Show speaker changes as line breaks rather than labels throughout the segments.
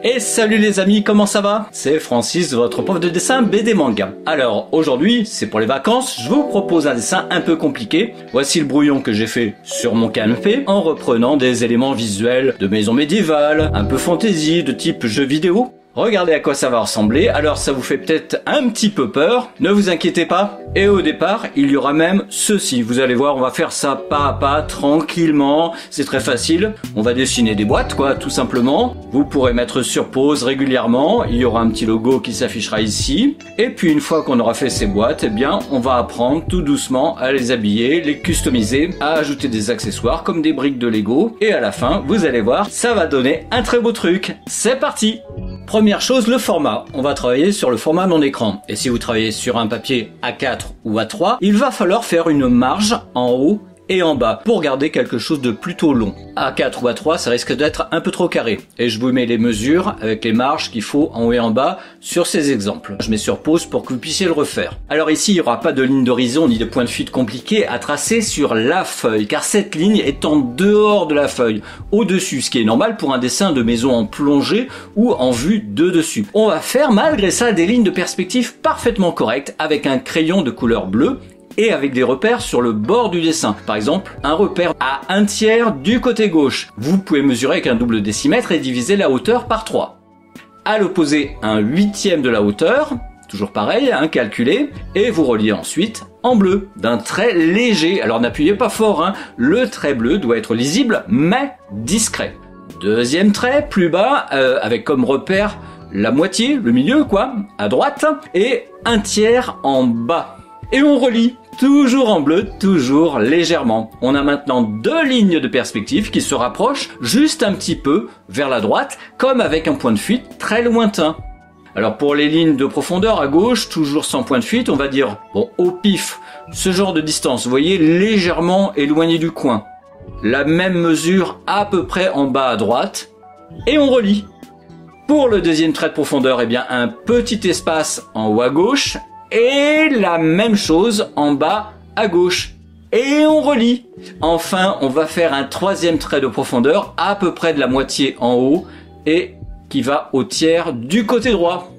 Et salut les amis, comment ça va? C'est Francis, votre prof de dessin BD Manga. Alors aujourd'hui, c'est pour les vacances, je vous propose un dessin un peu compliqué. Voici le brouillon que j'ai fait sur mon canapé en reprenant des éléments visuels de maison médiévale, un peu fantasy, de type jeu vidéo. Regardez à quoi ça va ressembler, alors ça vous fait peut-être un petit peu peur, ne vous inquiétez pas. Et au départ, il y aura même ceci, vous allez voir, on va faire ça pas à pas, tranquillement, c'est très facile. On va dessiner des boîtes, quoi, tout simplement. Vous pourrez mettre sur pause régulièrement, il y aura un petit logo qui s'affichera ici. Et puis une fois qu'on aura fait ces boîtes, eh bien, on va apprendre tout doucement à les habiller, les customiser, à ajouter des accessoires comme des briques de Lego. Et à la fin, vous allez voir, ça va donner un très beau truc. C'est parti! Première chose, le format. On va travailler sur le format non écran. Et si vous travaillez sur un papier A4 ou A3, il va falloir faire une marge en haut et en bas pour garder quelque chose de plutôt long. A4 ou A3, ça risque d'être un peu trop carré. Et je vous mets les mesures avec les marges qu'il faut en haut et en bas sur ces exemples. Je mets sur pause pour que vous puissiez le refaire. Alors ici, il n'y aura pas de ligne d'horizon ni de point de fuite compliqué à tracer sur la feuille, car cette ligne est en dehors de la feuille, au-dessus, ce qui est normal pour un dessin de maison en plongée ou en vue de dessus. On va faire malgré ça des lignes de perspective parfaitement correctes avec un crayon de couleur bleue et avec des repères sur le bord du dessin. Par exemple, un repère à 1/3 du côté gauche. Vous pouvez mesurer avec un double décimètre et diviser la hauteur par 3. À l'opposé, un 1/8 de la hauteur, toujours pareil, calculé, et vous reliez ensuite en bleu, d'un trait léger. Alors n'appuyez pas fort, le trait bleu doit être lisible, mais discret. Deuxième trait, plus bas, avec comme repère la moitié, le milieu quoi, à droite, et 1/3 en bas. Et on relie, toujours en bleu, toujours légèrement. On a maintenant deux lignes de perspective qui se rapprochent juste un petit peu vers la droite, comme avec un point de fuite très lointain. Alors pour les lignes de profondeur à gauche, toujours sans point de fuite, on va dire, bon, au pif, ce genre de distance, vous voyez, légèrement éloigné du coin. La même mesure à peu près en bas à droite, et on relie. Pour le deuxième trait de profondeur, eh bien, un petit espace en haut à gauche, et la même chose en bas à gauche. Et on relie. Enfin, on va faire un troisième trait de profondeur à peu près de la moitié en haut et qui va au tiers du côté droit.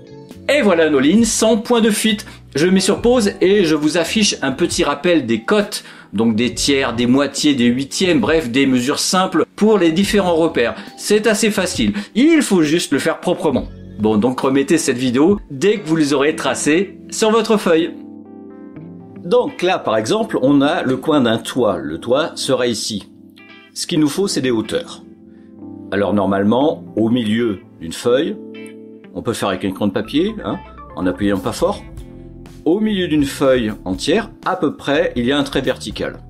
Et voilà nos lignes sans point de fuite. Je mets sur pause et je vous affiche un petit rappel des cotes, donc des tiers, des moitiés, des huitièmes, bref, des mesures simples pour les différents repères. C'est assez facile. Il faut juste le faire proprement. Bon, donc remettez cette vidéo dès que vous les aurez tracées sur votre feuille. Donc là, par exemple, on a le coin d'un toit. Le toit sera ici. Ce qu'il nous faut, c'est des hauteurs. Alors normalement, au milieu d'une feuille, on peut faire avec un crayon de papier, en appuyant pas fort. Au milieu d'une feuille entière, à peu près, il y a un trait vertical.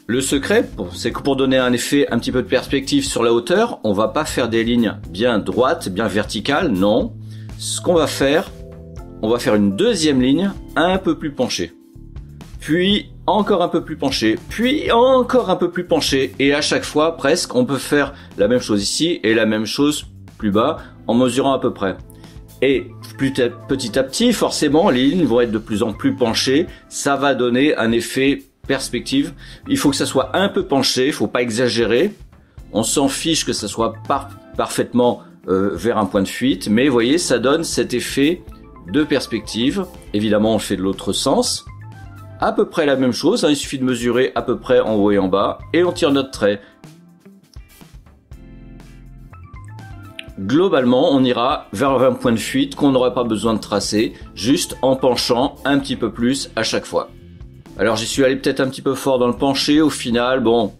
Le secret, c'est que pour donner un effet un petit peu de perspective sur la hauteur, on va pas faire des lignes bien droites, bien verticales, non. Ce qu'on va faire, on va faire une deuxième ligne un peu plus penchée. Puis encore un peu plus penchée, puis encore un peu plus penchée. Et à chaque fois, presque, on peut faire la même chose ici et la même chose plus bas en mesurant à peu près. Et petit à petit, forcément, les lignes vont être de plus en plus penchées. Ça va donner un effet perspective. Il faut que ça soit un peu penché, il faut pas exagérer. On s'en fiche que ça soit parfaitement vers un point de fuite, mais vous voyez, ça donne cet effet de perspective. Évidemment, on le fait de l'autre sens. À peu près la même chose, il suffit de mesurer à peu près en haut et en bas, et on tire notre trait. Globalement, on ira vers un point de fuite qu'on n'aurait pas besoin de tracer, juste en penchant un petit peu plus à chaque fois. Alors j'y suis allé peut-être un petit peu fort dans le penché, au final, bon,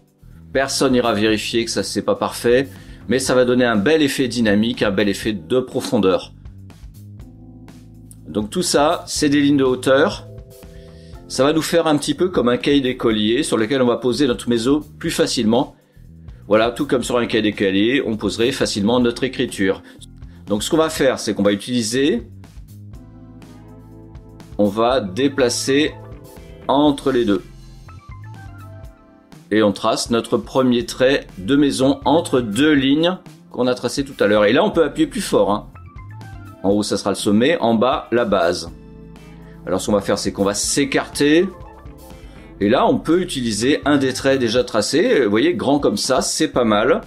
personne n'ira vérifier que ça c'est pas parfait, mais ça va donner un bel effet dynamique, un bel effet de profondeur. Donc tout ça, c'est des lignes de hauteur. Ça va nous faire un petit peu comme un cahier d'écolier sur lequel on va poser notre maison plus facilement. Voilà, tout comme sur un cahier d'écolier, on poserait facilement notre écriture. Donc ce qu'on va faire, c'est qu'on va utiliser, on va déplacer entre les deux. Et on trace notre premier trait de maison entre deux lignes qu'on a tracées tout à l'heure. Et là, on peut appuyer plus fort. En haut, ça sera le sommet. En bas, la base. Alors, ce qu'on va faire, c'est qu'on va s'écarter. Et là, on peut utiliser un des traits déjà tracés. Vous voyez, grand comme ça, c'est pas mal.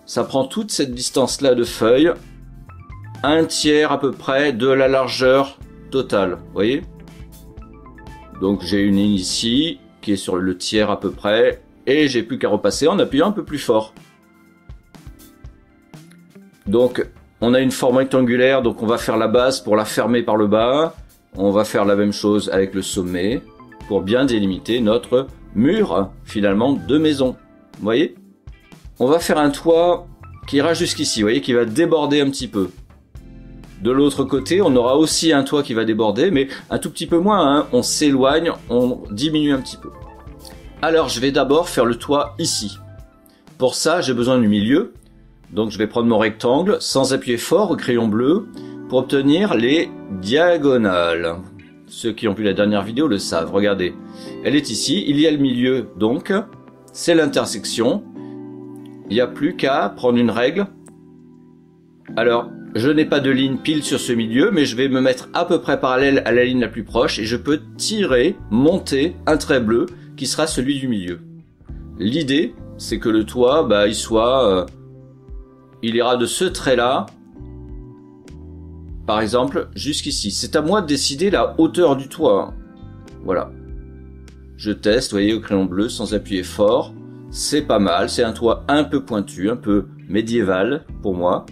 ça prend toute cette distance-là de feuille, un tiers à peu près de la largeur totale, vous voyez? Donc j'ai une ligne ici, qui est sur le tiers à peu près, et j'ai plus qu'à repasser en appuyant un peu plus fort. Donc on a une forme rectangulaire, donc on va faire la base pour la fermer par le bas, on va faire la même chose avec le sommet, pour bien délimiter notre mur, finalement, de maison. Vous voyez? On va faire un toit qui ira jusqu'ici, vous voyez, qui va déborder un petit peu. De l'autre côté, on aura aussi un toit qui va déborder, mais un tout petit peu moins, hein. On s'éloigne, on diminue un petit peu. Alors, je vais d'abord faire le toit ici. Pour ça, j'ai besoin du milieu. Donc, je vais prendre mon rectangle, sans appuyer fort au crayon bleu, pour obtenir les diagonales. Ceux qui ont vu la dernière vidéo le savent, regardez. Elle est ici, il y a le milieu, donc, c'est l'intersection. Il n'y a plus qu'à prendre une règle. Alors, je n'ai pas de ligne pile sur ce milieu, mais je vais me mettre à peu près parallèle à la ligne la plus proche, et je peux tirer, monter un trait bleu, qui sera celui du milieu. L'idée, c'est que le toit, il ira de ce trait-là, par exemple, jusqu'ici. C'est à moi de décider la hauteur du toit. Voilà. Je teste, vous voyez, au crayon bleu, sans appuyer fort. C'est pas mal, c'est un toit un peu pointu, un peu médiéval pour moi.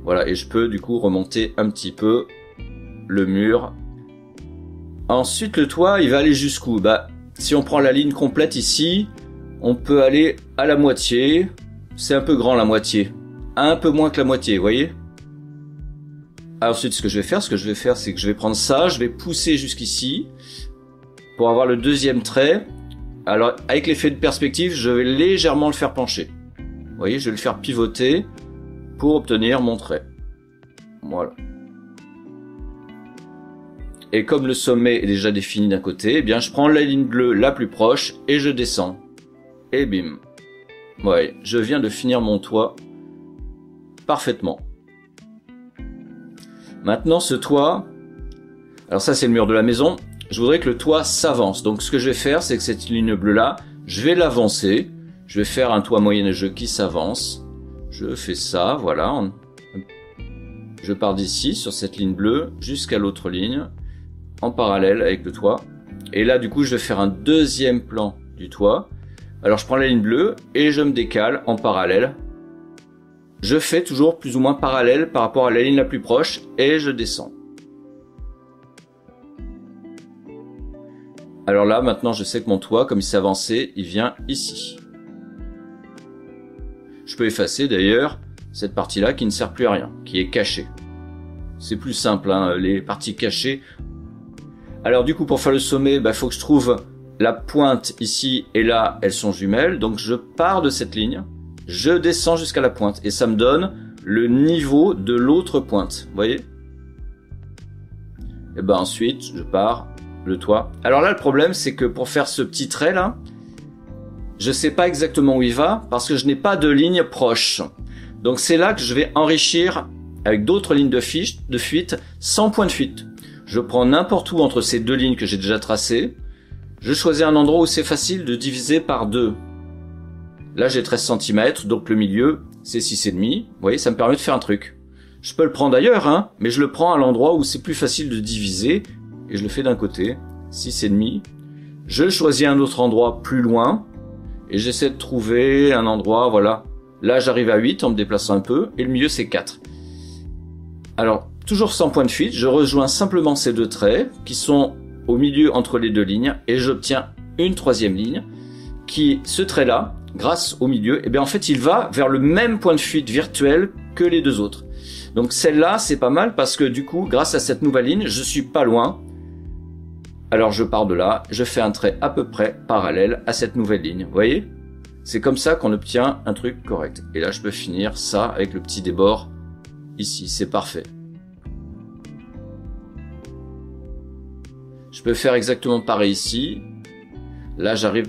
Voilà, et je peux du coup remonter un petit peu le mur. Ensuite, le toit, il va aller jusqu'où? Si on prend la ligne complète ici, on peut aller à la moitié. C'est un peu grand la moitié. Un peu moins que la moitié, vous voyez? Ensuite, ce que je vais faire, c'est que je vais prendre ça, je vais pousser jusqu'ici pour avoir le deuxième trait. Alors, avec l'effet de perspective, je vais légèrement le faire pencher. Vous voyez, je vais le faire pivoter pour obtenir mon trait. Voilà. Et comme le sommet est déjà défini d'un côté, eh bien, je prends la ligne bleue la plus proche et je descends. Et bim. Ouais, je viens de finir mon toit parfaitement. Maintenant, ce toit, alors ça c'est le mur de la maison, je voudrais que le toit s'avance. Donc ce que je vais faire, c'est que cette ligne bleue là, je vais l'avancer. Je vais faire un toit moyenâgeux qui s'avance. Je fais ça, voilà. Je pars d'ici, sur cette ligne bleue, jusqu'à l'autre ligne, en parallèle avec le toit. Et là, du coup, je vais faire un deuxième plan du toit. Alors je prends la ligne bleue et je me décale en parallèle. Je fais toujours plus ou moins parallèle par rapport à la ligne la plus proche et je descends. Alors là, maintenant, je sais que mon toit, comme il s'est avancé, il vient ici. Je peux effacer d'ailleurs cette partie-là qui ne sert plus à rien, qui est cachée. C'est plus simple, hein, les parties cachées. Alors du coup, pour faire le sommet, faut que je trouve la pointe ici et là, elles sont jumelles. Donc je pars de cette ligne. Je descends jusqu'à la pointe et ça me donne le niveau de l'autre pointe, vous voyez? Et ensuite, je pars le toit. Alors là, le problème, c'est que pour faire ce petit trait là, je sais pas exactement où il va parce que je n'ai pas de ligne proche. Donc c'est là que je vais enrichir avec d'autres lignes de fuite sans point de fuite. Je prends n'importe où entre ces deux lignes que j'ai déjà tracées. Je choisis un endroit où c'est facile de diviser par 2. Là, j'ai 13 cm, donc le milieu, c'est 6,5. Vous voyez, ça me permet de faire un truc. Je peux le prendre ailleurs, hein, mais je le prends à l'endroit où c'est plus facile de diviser, et je le fais d'un côté, 6,5. Je choisis un autre endroit plus loin, et j'essaie de trouver un endroit, voilà. Là, j'arrive à 8 en me déplaçant un peu, et le milieu, c'est 4. Alors, toujours sans point de fuite, je rejoins simplement ces deux traits, qui sont au milieu entre les deux lignes, et j'obtiens une troisième ligne, qui, ce trait-là, grâce au milieu, en fait, il va vers le même point de fuite virtuel que les deux autres. Donc celle-là, c'est pas mal parce que du coup, grâce à cette nouvelle ligne, je suis pas loin. Alors je pars de là, je fais un trait à peu près parallèle à cette nouvelle ligne. Vous voyez? C'est comme ça qu'on obtient un truc correct. Et là, je peux finir ça avec le petit débord ici. C'est parfait. Je peux faire exactement pareil ici. Là, j'arrive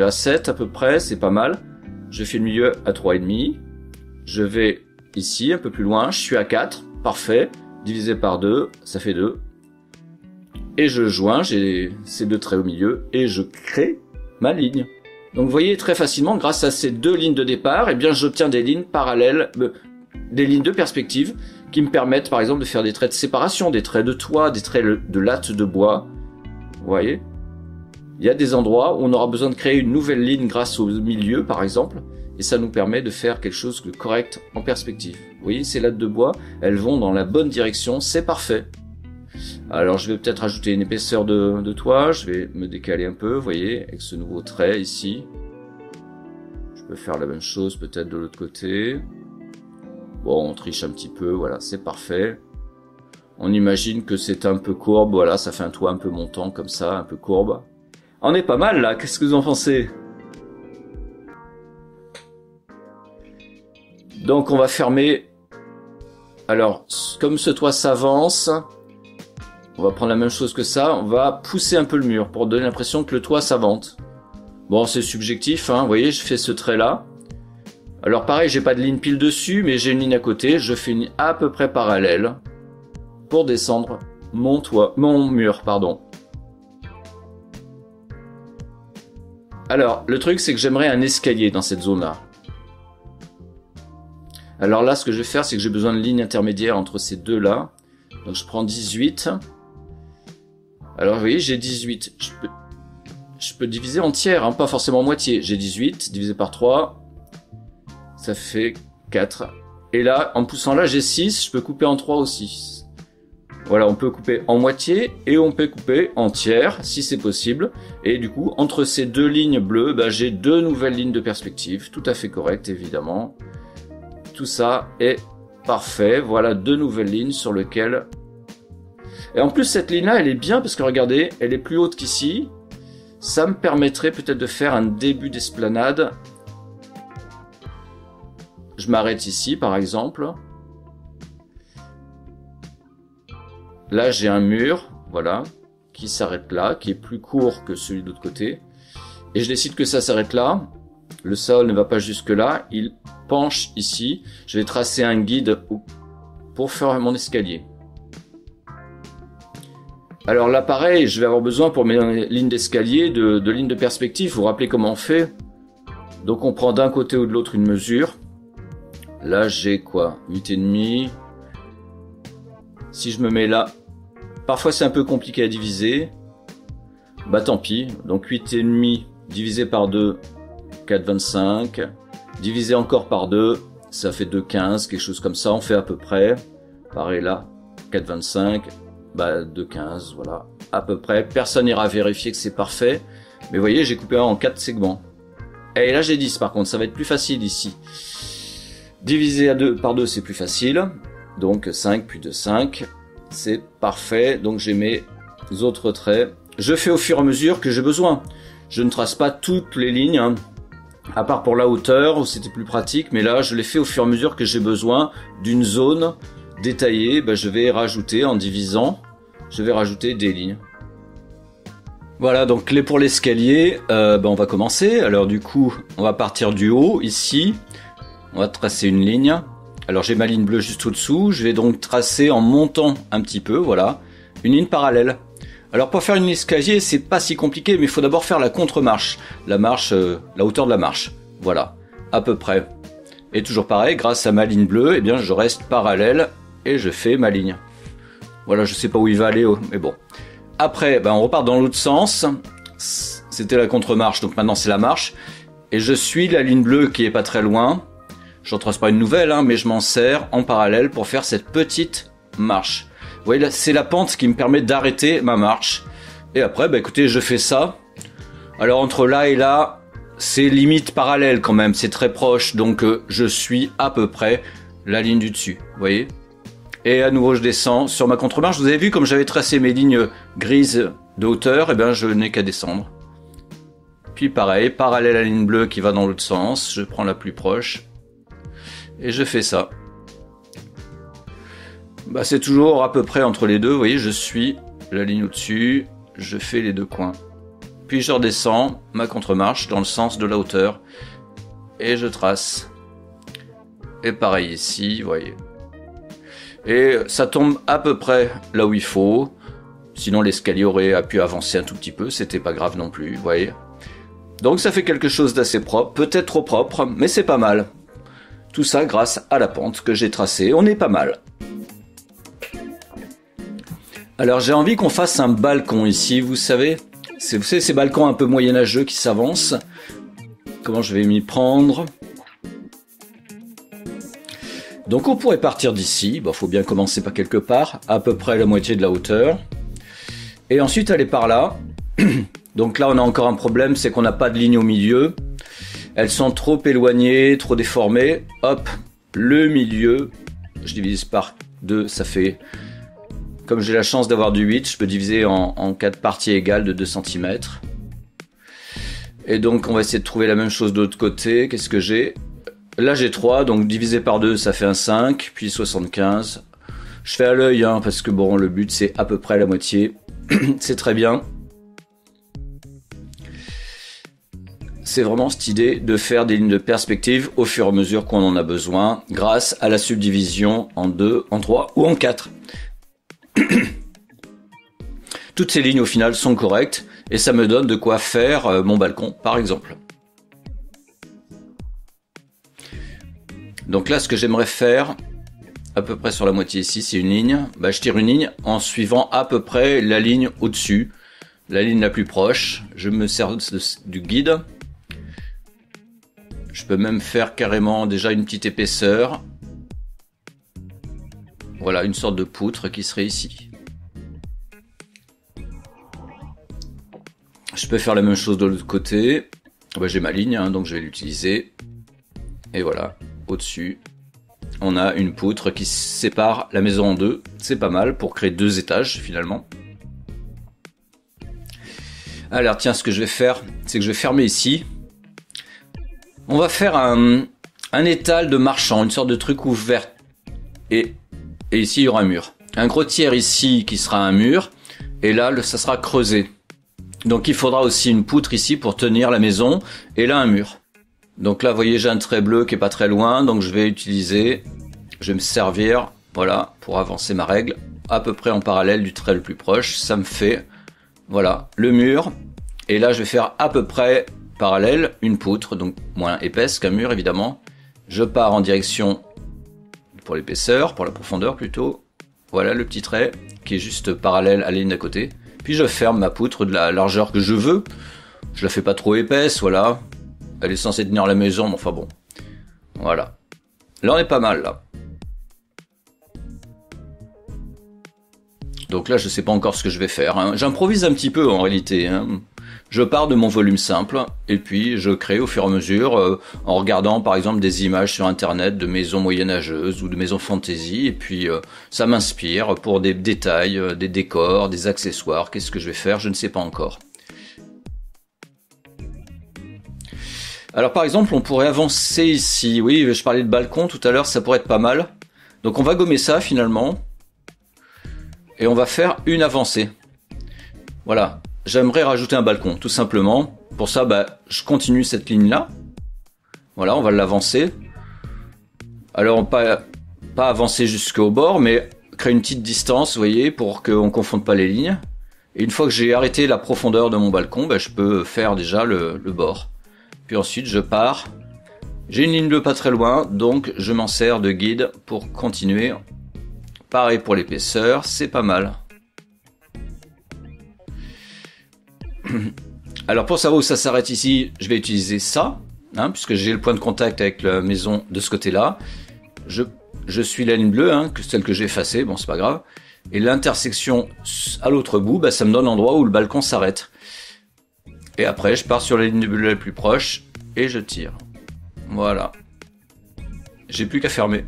à 7 à peu près, c'est pas mal. Je fais le milieu à 3,5. Je vais ici, un peu plus loin, je suis à 4, parfait. Divisé par 2, ça fait 2. Et je joins, j'ai ces deux traits au milieu, et je crée ma ligne. Donc vous voyez très facilement, grâce à ces deux lignes de départ, eh bien j'obtiens des lignes parallèles, des lignes de perspective qui me permettent par exemple de faire des traits de séparation, des traits de toit, des traits de lattes de bois. Vous voyez? Il y a des endroits où on aura besoin de créer une nouvelle ligne grâce au milieu par exemple, et ça nous permet de faire quelque chose de correct en perspective. Vous voyez, ces lattes de bois, elles vont dans la bonne direction, c'est parfait. Alors je vais peut-être ajouter une épaisseur de toit, je vais me décaler un peu, vous voyez, avec ce nouveau trait ici. Je peux faire la même chose peut-être de l'autre côté. Bon, on triche un petit peu, voilà, c'est parfait. On imagine que c'est un peu courbe, voilà, ça fait un toit un peu montant comme ça, un peu courbe. On est pas mal là, qu'est-ce que vous en pensez? Donc on va fermer. Alors, comme ce toit s'avance, on va prendre la même chose que ça, on va pousser un peu le mur pour donner l'impression que le toit s'avance. Bon, c'est subjectif, hein, vous voyez, je fais ce trait là. Alors pareil, j'ai pas de ligne pile dessus, mais j'ai une ligne à côté, je fais une ligne à peu près parallèle pour descendre mon mur, pardon. Alors, le truc, c'est que j'aimerais un escalier dans cette zone-là. Alors là, ce que je vais faire, c'est que j'ai besoin de lignes intermédiaires entre ces deux-là. Donc je prends 18. Alors vous voyez, j'ai 18. Je peux diviser en tiers, hein, pas forcément en moitié. J'ai 18 divisé par 3. Ça fait 4. Et là, en poussant là, j'ai 6. Je peux couper en 3 aussi. Voilà, on peut couper en moitié et on peut couper en tiers, si c'est possible. Et du coup, entre ces deux lignes bleues, bah, j'ai deux nouvelles lignes de perspective. Tout à fait correct, évidemment. Tout ça est parfait. Voilà deux nouvelles lignes sur lesquelles... Et en plus, cette ligne-là, elle est bien parce que regardez, elle est plus haute qu'ici. Ça me permettrait peut-être de faire un début d'esplanade. Je m'arrête ici, par exemple. Là, j'ai un mur, voilà, qui s'arrête là, qui est plus court que celui de l'autre côté. Et je décide que ça s'arrête là. Le sol ne va pas jusque là, il penche ici. Je vais tracer un guide pour faire mon escalier. Alors là, pareil, je vais avoir besoin pour mes lignes d'escalier de lignes de perspective. Vous vous rappelez comment on fait? Donc on prend d'un côté ou de l'autre une mesure. Là, j'ai quoi? 8,5. Si je me mets là, parfois c'est un peu compliqué à diviser. Bah tant pis. Donc 8,5 divisé par 2, 4,25. Divisé encore par 2, ça fait 2,15, quelque chose comme ça. On fait à peu près. Pareil là, 4,25. Bah 2,15, voilà, à peu près. Personne n'ira vérifier que c'est parfait. Mais vous voyez, j'ai coupé en 4 segments. Et là j'ai 10 par contre, ça va être plus facile ici. Divisé par 2, c'est plus facile. Donc 5 puis 2, 5. C'est parfait. Donc j'ai mes autres traits. Je fais au fur et à mesure que j'ai besoin. Je ne trace pas toutes les lignes, hein, à part pour la hauteur où c'était plus pratique. Mais là, je les fais au fur et à mesure que j'ai besoin d'une zone détaillée. Ben, je vais rajouter en divisant. Je vais rajouter des lignes. Voilà, donc pour l'escalier, on va commencer. Alors du coup, on va partir du haut, ici. On va tracer une ligne. Alors j'ai ma ligne bleue juste au-dessous. Je vais donc tracer en montant un petit peu, voilà, une ligne parallèle. Alors pour faire une escalier, c'est pas si compliqué, mais il faut d'abord faire la contre-marche. La marche, la hauteur de la marche. Voilà, à peu près. Et toujours pareil, grâce à ma ligne bleue, eh bien je reste parallèle et je fais ma ligne. Voilà, je sais pas où il va aller, mais bon. Après, on repart dans l'autre sens. C'était la contre-marche, donc maintenant c'est la marche. Et je suis la ligne bleue qui est pas très loin. J'en trace pas une nouvelle, hein, mais je m'en sers en parallèle pour faire cette petite marche. Vous voyez, là, c'est la pente qui me permet d'arrêter ma marche. Et après, écoutez, je fais ça. Alors entre là et là, c'est limite parallèle quand même, c'est très proche. Donc je suis à peu près la ligne du dessus, vous voyez. Et à nouveau, je descends sur ma contre-marche. Vous avez vu, comme j'avais tracé mes lignes grises de hauteur, eh bien, je n'ai qu'à descendre. Puis pareil, parallèle à la ligne bleue qui va dans l'autre sens, je prends la plus proche. Et je fais ça. C'est toujours à peu près entre les deux. Vous voyez, je suis la ligne au-dessus, je fais les deux coins. Puis je redescends ma contre-marche dans le sens de la hauteur. Et je trace. Et pareil ici, vous voyez. Et ça tombe à peu près là où il faut. Sinon l'escalier aurait pu avancer un tout petit peu, c'était pas grave non plus, vous voyez. Donc ça fait quelque chose d'assez propre, peut-être trop propre, mais c'est pas mal. Tout ça grâce à la pente que j'ai tracée, on est pas mal. Alors j'ai envie qu'on fasse un balcon ici, vous savez ces balcons un peu moyenâgeux qui s'avancent. Comment je vais m'y prendre? Donc on pourrait partir d'ici, faut bien commencer par quelque part, à peu près la moitié de la hauteur. Et ensuite aller par là. Donc là on a encore un problème, c'est qu'on n'a pas de ligne au milieu. Elles sont trop éloignées, trop déformées. Hop, le milieu, je divise par 2, ça fait... Comme j'ai la chance d'avoir du 8, je peux diviser en 4 parties égales de 2 cm. Et donc on va essayer de trouver la même chose de l'autre côté. Qu'est-ce que j'ai? Là j'ai 3, donc divisé par 2 ça fait un 5, puis 75. Je fais à l'œil, hein, parce que bon, le but c'est à peu près la moitié. C'est très bien. C'est vraiment cette idée de faire des lignes de perspective au fur et à mesure qu'on en a besoin, grâce à la subdivision en 2, en 3 ou en 4. Toutes ces lignes au final sont correctes et ça me donne de quoi faire mon balcon par exemple. Donc là ce que j'aimerais faire à peu près sur la moitié ici, c'est une ligne. Je tire une ligne en suivant à peu près la ligne au-dessus, la ligne la plus proche. Je me sers du guide. Je peux même faire carrément déjà une petite épaisseur. Voilà, une sorte de poutre qui serait ici. Je peux faire la même chose de l'autre côté. J'ai ma ligne, hein, donc je vais l'utiliser. Et voilà, au-dessus, on a une poutre qui sépare la maison en deux. C'est pas mal pour créer 2 étages finalement. Alors tiens, ce que je vais faire, c'est que je vais fermer ici. On va faire un étal de marchand, une sorte de truc ouvert. Et ici, il y aura un mur. Un gros tiers ici qui sera un mur. Et là, ça sera creusé. Donc il faudra aussi une poutre ici pour tenir la maison. Et là, un mur. Donc là, vous voyez, j'ai un trait bleu qui est pas très loin. Donc je vais me servir, voilà, pour avancer ma règle, à peu près en parallèle du trait le plus proche. Ça me fait, voilà, le mur. Et là, je vais faire à peu près parallèle une poutre, donc moins épaisse qu'un mur évidemment. Je pars en direction pour l'épaisseur, pour la profondeur plutôt. Voilà le petit trait qui est juste parallèle à la ligne d'à côté. Puis je ferme ma poutre de la largeur que je veux. Je la fais pas trop épaisse, voilà. Elle est censée tenir la maison, mais enfin bon. Voilà. Là on est pas mal là. Donc là je sais pas encore ce que je vais faire, hein. J'improvise un petit peu en réalité, hein. Je pars de mon volume simple et puis je crée au fur et à mesure en regardant par exemple des images sur internet de maisons moyenâgeuses ou de maisons fantasy et puis ça m'inspire pour des détails, des décors, des accessoires. Qu'est-ce que je vais faire? Je ne sais pas encore. Alors par exemple on pourrait avancer ici, oui je parlais de balcon tout à l'heure, ça pourrait être pas mal. Donc on va gommer ça finalement et on va faire une avancée. Voilà. J'aimerais rajouter un balcon, tout simplement. Pour ça, je continue cette ligne-là. Voilà, on va l'avancer. Alors, pas avancer jusqu'au bord, mais créer une petite distance, vous voyez, pour qu'on ne confonde pas les lignes. Et une fois que j'ai arrêté la profondeur de mon balcon, je peux faire déjà le bord. Puis ensuite, je pars. J'ai une ligne bleue pas très loin, donc je m'en sers de guide pour continuer. Pareil pour l'épaisseur, c'est pas mal. Alors pour savoir où ça s'arrête ici, je vais utiliser ça, hein, puisque j'ai le point de contact avec la maison de ce côté-là. Je suis la ligne bleue, hein, celle que j'ai effacée, bon c'est pas grave. Et l'intersection à l'autre bout, ça me donne l'endroit où le balcon s'arrête. Et après je pars sur la ligne bleue la plus proche et je tire. Voilà. J'ai plus qu'à fermer.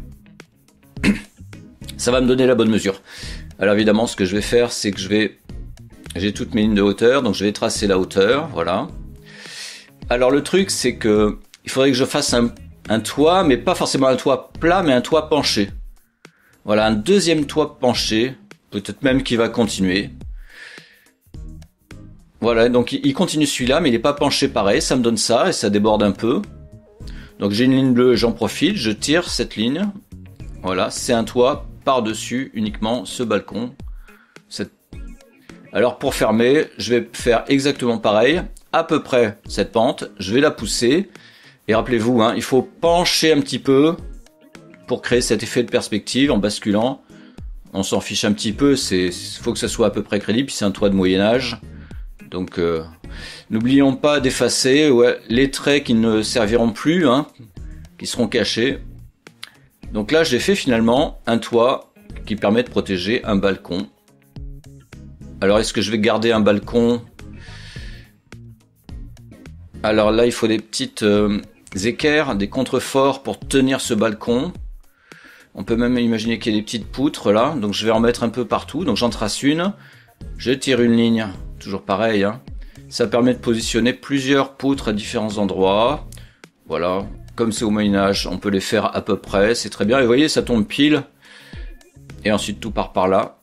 Ça va me donner la bonne mesure. Alors évidemment ce que je vais faire, c'est que j'ai toutes mes lignes de hauteur, donc je vais tracer la hauteur, voilà. Alors le truc, c'est que il faudrait que je fasse un toit, mais pas forcément un toit plat, mais un toit penché. Voilà, un deuxième toit penché, peut-être même qui va continuer. Voilà, donc il continue celui-là, mais il n'est pas penché pareil, ça me donne ça, et ça déborde un peu. Donc j'ai une ligne bleue, j'en profite, je tire cette ligne. Voilà, c'est un toit par-dessus uniquement ce balcon. Alors pour fermer, je vais faire exactement pareil. à peu près cette pente, je vais la pousser. Et rappelez-vous, hein, il faut pencher un petit peu pour créer cet effet de perspective en basculant. On s'en fiche un petit peu, faut que ça soit à peu près crédible, puis c'est un toit de Moyen-Âge. Donc n'oublions pas d'effacer les traits qui ne serviront plus, hein, qui seront cachés. Donc là j'ai fait finalement un toit qui permet de protéger un balcon. Alors est-ce que je vais garder un balcon? Alors là il faut des petites équerres, des contreforts pour tenir ce balcon. On peut même imaginer qu'il y a des petites poutres là, donc je vais en mettre un peu partout. Donc j'en trace une, je tire une ligne, toujours pareil, hein. Ça permet de positionner plusieurs poutres à différents endroits. Voilà, comme c'est au Moyen-Âge, on peut les faire à peu près, c'est très bien. Et vous voyez, ça tombe pile. Et ensuite tout part par là.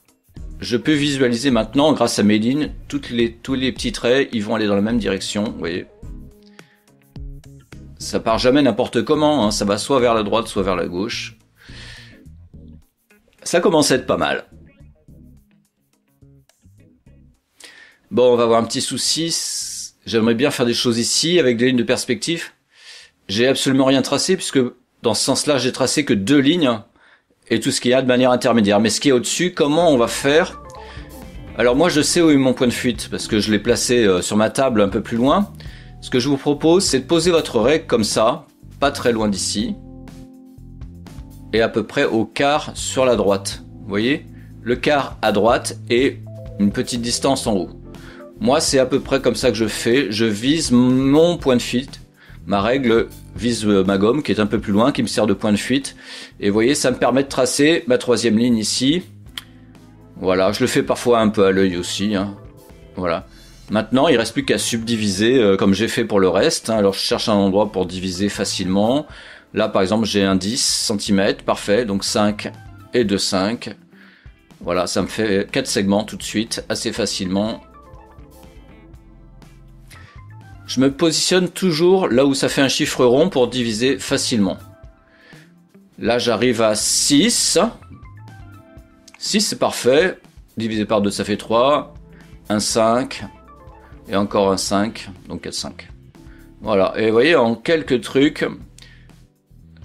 Je peux visualiser maintenant, grâce à mes lignes, tous les petits traits, ils vont aller dans la même direction, vous voyez. Ça part jamais n'importe comment, hein. Ça va soit vers la droite, soit vers la gauche. Ça commence à être pas mal. Bon, on va avoir un petit souci. J'aimerais bien faire des choses ici avec des lignes de perspective. J'ai absolument rien tracé puisque dans ce sens-là, j'ai tracé que 2 lignes et tout ce qu'il y a de manière intermédiaire. Mais ce qui est au-dessus, comment on va faire? Alors moi, je sais où est mon point de fuite parce que je l'ai placé sur ma table un peu plus loin. Ce que je vous propose, c'est de poser votre règle comme ça, pas très loin d'ici. Et à peu près au quart sur la droite. Vous voyez? Le quart à droite et une petite distance en haut. Moi, c'est à peu près comme ça que je fais. Je vise mon point de fuite. Ma règle vise ma gomme qui est un peu plus loin, qui me sert de point de fuite. Et vous voyez, ça me permet de tracer ma 3e ligne ici. Voilà, je le fais parfois un peu à l'œil aussi, hein. Voilà. Maintenant, il reste plus qu'à subdiviser comme j'ai fait pour le reste, hein. Alors, je cherche un endroit pour diviser facilement. Là, par exemple, j'ai un 10 cm, parfait, donc 5 et 2, 5. Voilà, ça me fait 4 segments tout de suite, assez facilement. Je me positionne toujours là où ça fait un chiffre rond pour diviser facilement. Là, j'arrive à 6. 6, c'est parfait. Divisé par 2, ça fait 3. Un 5. Et encore un 5. Donc 4, 5. Voilà, et vous voyez, en quelques trucs...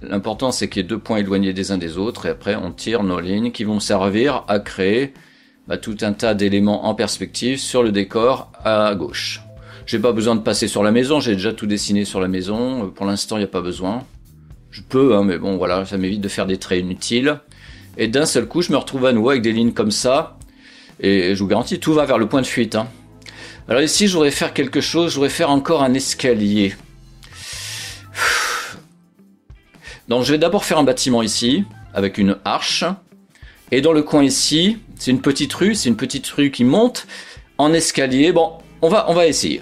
L'important c'est qu'il y ait 2 points éloignés des uns des autres et après on tire nos lignes qui vont servir à créer tout un tas d'éléments en perspective sur le décor à gauche. J'ai pas besoin de passer sur la maison, j'ai déjà tout dessiné sur la maison, pour l'instant il n'y a pas besoin. Je peux, hein, mais bon voilà, ça m'évite de faire des traits inutiles. Et d'un seul coup je me retrouve à nouveau avec des lignes comme ça et je vous garantis tout va vers le point de fuite, hein. Alors ici je voudrais faire quelque chose, je voudrais faire encore un escalier. Donc je vais d'abord faire un bâtiment ici, avec une arche. Et dans le coin ici, c'est une petite rue qui monte en escalier. Bon, on va essayer,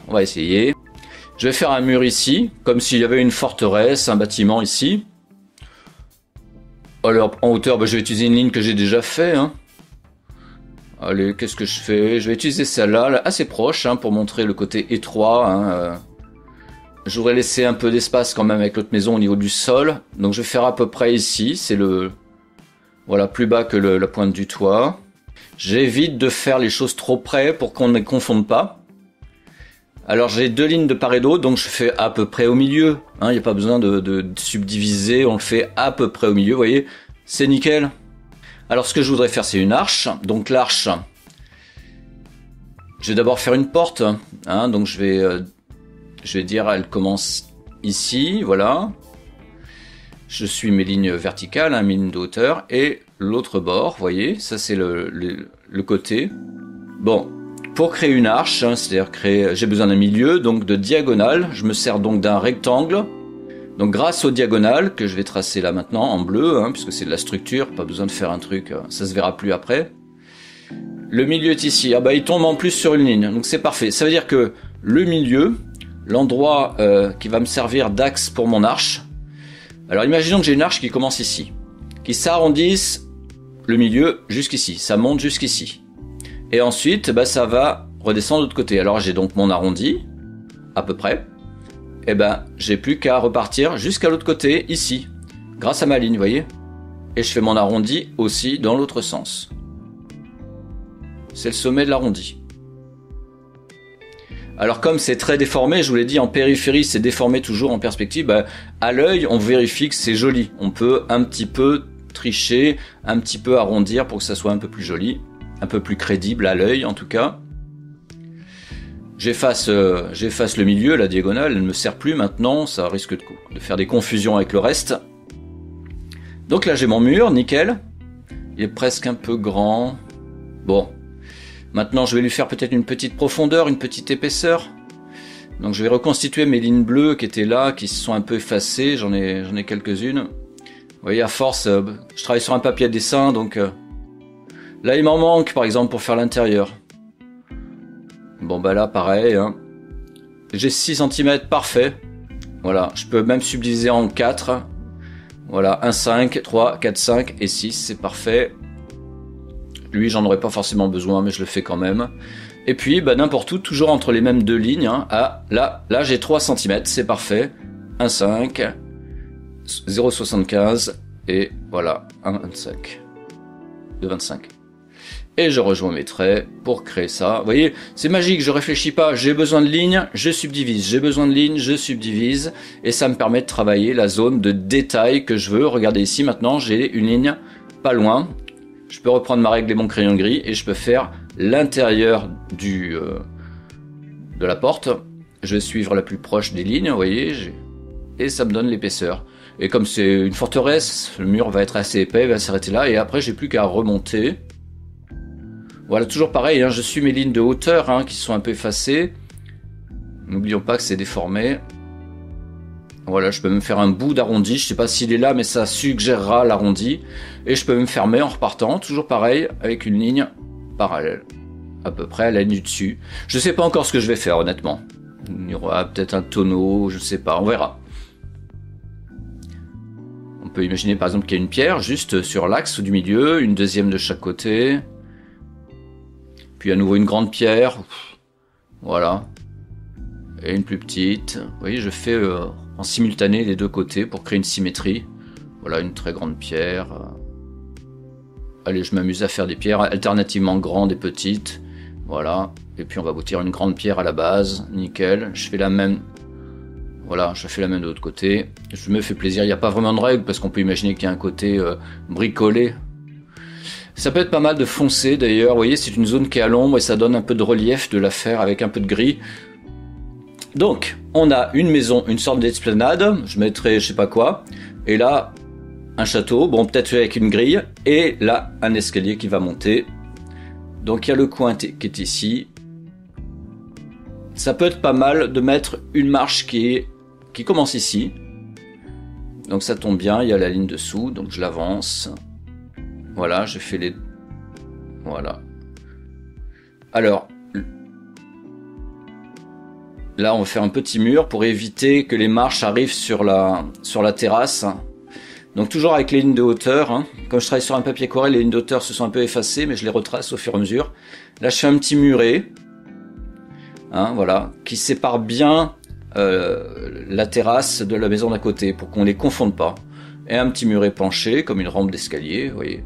Je vais faire un mur ici, comme s'il y avait une forteresse, un bâtiment ici. Alors en hauteur, je vais utiliser une ligne que j'ai déjà fait, hein. Allez, qu'est-ce que je fais? Je vais utiliser celle-là, là, assez proche, hein, pour montrer le côté étroit, hein. Je voudrais laisser un peu d'espace quand même avec l'autre maison au niveau du sol. Donc je vais faire à peu près ici. C'est voilà, plus bas que la pointe du toit. J'évite de faire les choses trop près pour qu'on ne confonde pas. Alors j'ai 2 lignes de part et d'autre, donc je fais à peu près au milieu. Il n'y a pas besoin de subdiviser, on le fait à peu près au milieu, vous voyez. C'est nickel. Alors ce que je voudrais faire, c'est une arche. Donc l'arche, je vais d'abord faire une porte. Donc je vais dire, elle commence ici, voilà. Je suis mes lignes verticales, mes lignes de hauteur, et l'autre bord, vous voyez, ça c'est le côté. Bon, pour créer une arche, c'est-à-dire j'ai besoin d'un milieu, donc de diagonale, je me sers donc d'un rectangle. Donc grâce aux diagonales, que je vais tracer là maintenant, en bleu, puisque c'est de la structure, pas besoin de faire un truc, ça se verra plus après. Le milieu est ici, il tombe en plus sur une ligne, donc c'est parfait. Ça veut dire que le milieu... L'endroit qui va me servir d'axe pour mon arche. Alors imaginons que j'ai une arche qui commence ici, qui s'arrondisse le milieu jusqu'ici, ça monte jusqu'ici. Et ensuite, ça va redescendre de l'autre côté. Alors j'ai donc mon arrondi, à peu près. Et j'ai plus qu'à repartir jusqu'à l'autre côté, ici, grâce à ma ligne, vous voyez. Et je fais mon arrondi aussi dans l'autre sens. C'est le sommet de l'arrondi. Alors comme c'est très déformé, je vous l'ai dit, en périphérie c'est déformé toujours, en perspective, bah, à l'œil on vérifie que c'est joli. On peut un petit peu tricher, un petit peu arrondir pour que ça soit un peu plus joli, un peu plus crédible à l'œil en tout cas. J'efface le milieu, la diagonale, elle ne me sert plus maintenant, ça risque de faire des confusions avec le reste. Donc là j'ai mon mur, nickel. Il est presque un peu grand. Bon. Maintenant, je vais lui faire peut-être une petite profondeur, une petite épaisseur. Donc, je vais reconstituer mes lignes bleues qui étaient là, qui se sont un peu effacées. J'en ai quelques-unes. Vous voyez, à force, je travaille sur un papier à dessin, donc là, il m'en manque, par exemple, pour faire l'intérieur. Bon, bah là, pareil. Hein. J'ai 6 cm, parfait. Voilà, je peux même subdiviser en 4. Voilà, 1, 5, 3, 4, 5 et 6, c'est parfait. Lui, j'en aurais pas forcément besoin, mais je le fais quand même. Et puis, bah, n'importe où, toujours entre les mêmes deux lignes. Hein. Ah, là j'ai 3 cm, c'est parfait. 1,5, 0,75, et voilà, 1,25. 2,25. Et je rejoins mes traits pour créer ça. Vous voyez, c'est magique, je réfléchis pas. J'ai besoin de lignes, je subdivise. J'ai besoin de lignes, je subdivise. Et ça me permet de travailler la zone de détail que je veux. Regardez ici, maintenant, j'ai une ligne pas loin. Je peux reprendre ma règle et mon crayon gris et je peux faire l'intérieur de la porte. Je vais suivre la plus proche des lignes, vous voyez, et ça me donne l'épaisseur. Et comme c'est une forteresse, le mur va être assez épais, il va s'arrêter là, et après j'ai plus qu'à remonter. Voilà, toujours pareil, hein, je suis mes lignes de hauteur hein, qui sont un peu effacées. N'oublions pas que c'est déformé. Voilà, je peux me faire un bout d'arrondi, je sais pas s'il est là, mais ça suggérera l'arrondi. Et je peux me fermer en repartant, toujours pareil, avec une ligne parallèle, à peu près à la ligne du dessus. Je sais pas encore ce que je vais faire, honnêtement. Il y aura peut-être un tonneau, je sais pas, on verra. On peut imaginer par exemple qu'il y a une pierre juste sur l'axe du milieu, une deuxième de chaque côté. Puis à nouveau une grande pierre, voilà. Et une plus petite. Vous voyez, je fais en simultané les deux côtés pour créer une symétrie. Voilà, une très grande pierre. Allez, je m'amuse à faire des pierres alternativement grandes et petites. Voilà. Et puis on va aboutir une grande pierre à la base. Nickel. Je fais la même. Voilà, je fais la même de l'autre côté. Je me fais plaisir. Il n'y a pas vraiment de règle parce qu'on peut imaginer qu'il y a un côté bricolé. Ça peut être pas mal de foncer d'ailleurs. Vous voyez, c'est une zone qui est à l'ombre et ça donne un peu de relief de la faire avec un peu de gris. Donc, on a une maison, une sorte d'esplanade, je mettrai je sais pas quoi, et là, un château, bon peut-être avec une grille, et là, un escalier qui va monter. Donc il y a le coin qui est ici. Ça peut être pas mal de mettre une marche qui commence ici. Donc ça tombe bien, il y a la ligne dessous, donc je l'avance. Voilà, je fais les... Voilà. Alors... Là, on va faire un petit mur pour éviter que les marches arrivent sur la terrasse. Donc toujours avec les lignes de hauteur. Hein. Comme je travaille sur un papier aquarelle, les lignes de hauteur se sont un peu effacées, mais je les retrace au fur et à mesure. Là, je fais un petit muret, hein, voilà, qui sépare bien la terrasse de la maison d'à côté pour qu'on les confonde pas. Et un petit muret penché, comme une rampe d'escalier, vous voyez.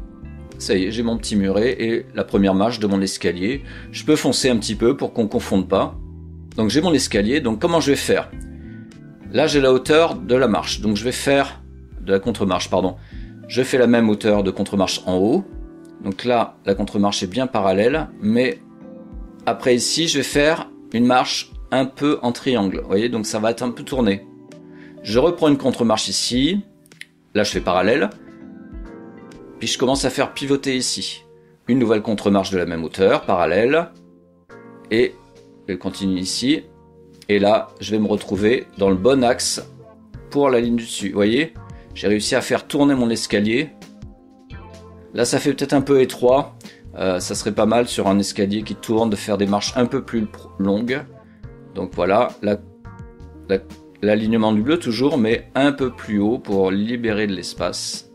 Ça y est, j'ai mon petit muret et la première marche de mon escalier. Je peux foncer un petit peu pour qu'on confonde pas. Donc j'ai mon escalier, donc comment je vais faire? Là j'ai la hauteur de la marche, donc je vais faire de la contre-marche, pardon. Je fais la même hauteur de contre-marche en haut. Donc là, la contre-marche est bien parallèle, mais après ici, je vais faire une marche un peu en triangle. Vous voyez, donc ça va être un peu tourné. Je reprends une contre-marche ici. Là, je fais parallèle. Puis je commence à faire pivoter ici. Une nouvelle contre-marche de la même hauteur, parallèle. Et je continue ici. Et là, je vais me retrouver dans le bon axe pour la ligne du dessus. Vous voyez, j'ai réussi à faire tourner mon escalier. Là, ça fait peut-être un peu étroit. Ça serait pas mal sur un escalier qui tourne de faire des marches un peu plus longues. Donc voilà, l'alignement du bleu toujours, mais un peu plus haut pour libérer de l'espace.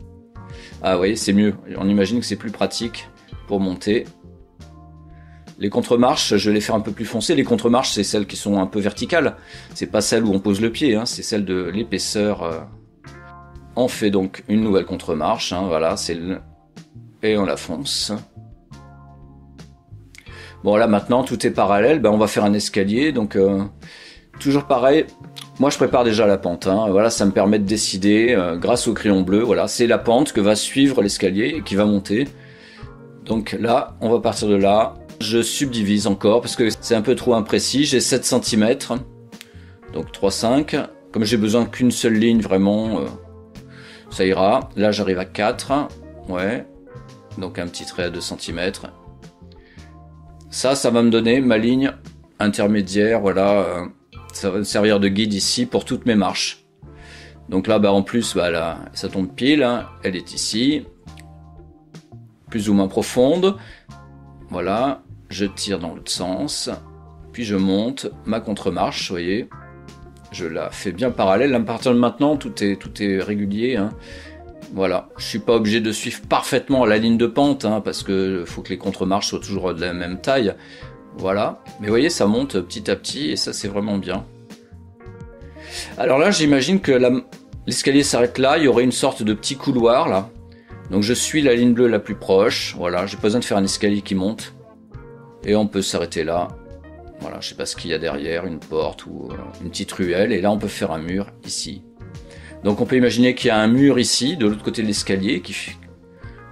Ah, vous voyez, c'est mieux. On imagine que c'est plus pratique pour monter. Les contre-marches, je vais les faire un peu plus foncées. Les contre-marches, c'est celles qui sont un peu verticales. C'est pas celles où on pose le pied, hein. C'est celle de l'épaisseur. On fait donc une nouvelle contre-marche, hein, voilà, et on la fonce. Bon là maintenant tout est parallèle, ben, on va faire un escalier, donc toujours pareil. Moi je prépare déjà la pente, hein. Voilà, ça me permet de décider grâce au crayon bleu, voilà, c'est la pente que va suivre l'escalier et qui va monter. Donc là, on va partir de là. Je subdivise encore parce que c'est un peu trop imprécis. J'ai 7 cm, donc 3,5. Comme j'ai besoin qu'une seule ligne, vraiment, ça ira. Là, j'arrive à 4. Ouais. Donc un petit trait à 2 cm. Ça va me donner ma ligne intermédiaire. Voilà. Ça va me servir de guide ici pour toutes mes marches. Donc là, bah, en plus, bah, là, ça tombe pile. Hein. Elle est ici. Plus ou moins profonde. Voilà. Je tire dans l'autre sens. Puis je monte ma contre-marche, vous voyez. Je la fais bien parallèle. À partir de maintenant, tout est régulier. Hein. Voilà. Je suis pas obligé de suivre parfaitement la ligne de pente, hein, parce que faut que les contre-marches soient toujours de la même taille. Voilà. Mais vous voyez, ça monte petit à petit et ça, c'est vraiment bien. Alors là, j'imagine que l'escalier s'arrête là. Il y aurait une sorte de petit couloir, là. Donc je suis la ligne bleue la plus proche. Voilà. J'ai pas besoin de faire un escalier qui monte. Et on peut s'arrêter là. Voilà, je sais pas ce qu'il y a derrière, une porte ou une petite ruelle. Et là, on peut faire un mur ici. Donc on peut imaginer qu'il y a un mur ici, de l'autre côté de l'escalier.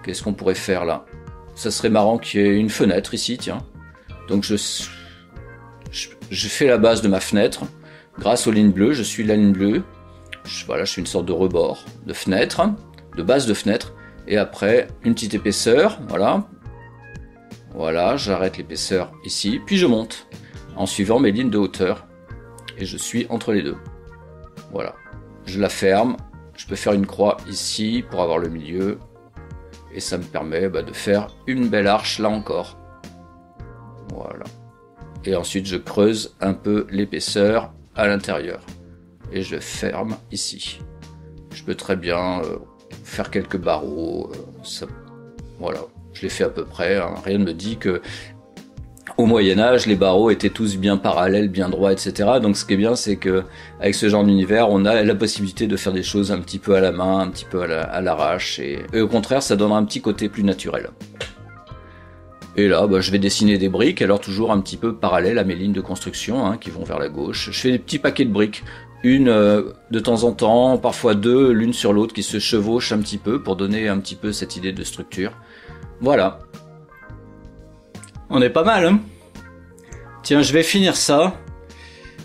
Qu'est-ce qu'on pourrait faire là? Ça serait marrant qu'il y ait une fenêtre ici, tiens. Donc je fais la base de ma fenêtre. Grâce aux lignes bleues, je suis la ligne bleue. Voilà, je fais une sorte de rebord de fenêtre, de base de fenêtre. Et après, une petite épaisseur, voilà. Voilà, j'arrête l'épaisseur ici, puis je monte en suivant mes lignes de hauteur. Et je suis entre les deux. Voilà. Je la ferme. Je peux faire une croix ici pour avoir le milieu. Et ça me permet de faire une belle arche là encore. Voilà. Et ensuite, je creuse un peu l'épaisseur à l'intérieur. Et je ferme ici. Je peux très bien faire quelques barreaux. Voilà. Je l'ai fait à peu près, hein. Rien ne me dit que au Moyen-Âge, les barreaux étaient tous bien parallèles, bien droits, etc. Donc ce qui est bien, c'est que avec ce genre d'univers, on a la possibilité de faire des choses un petit peu à la main, un petit peu à l'arrache, et au contraire, ça donnera un petit côté plus naturel. Et là, je vais dessiner des briques, alors toujours un petit peu parallèles à mes lignes de construction, hein, qui vont vers la gauche. Je fais des petits paquets de briques, une de temps en temps, parfois deux, l'une sur l'autre, qui se chevauchent un petit peu pour donner un petit peu cette idée de structure. Voilà. On est pas mal, hein? Tiens, je vais finir ça.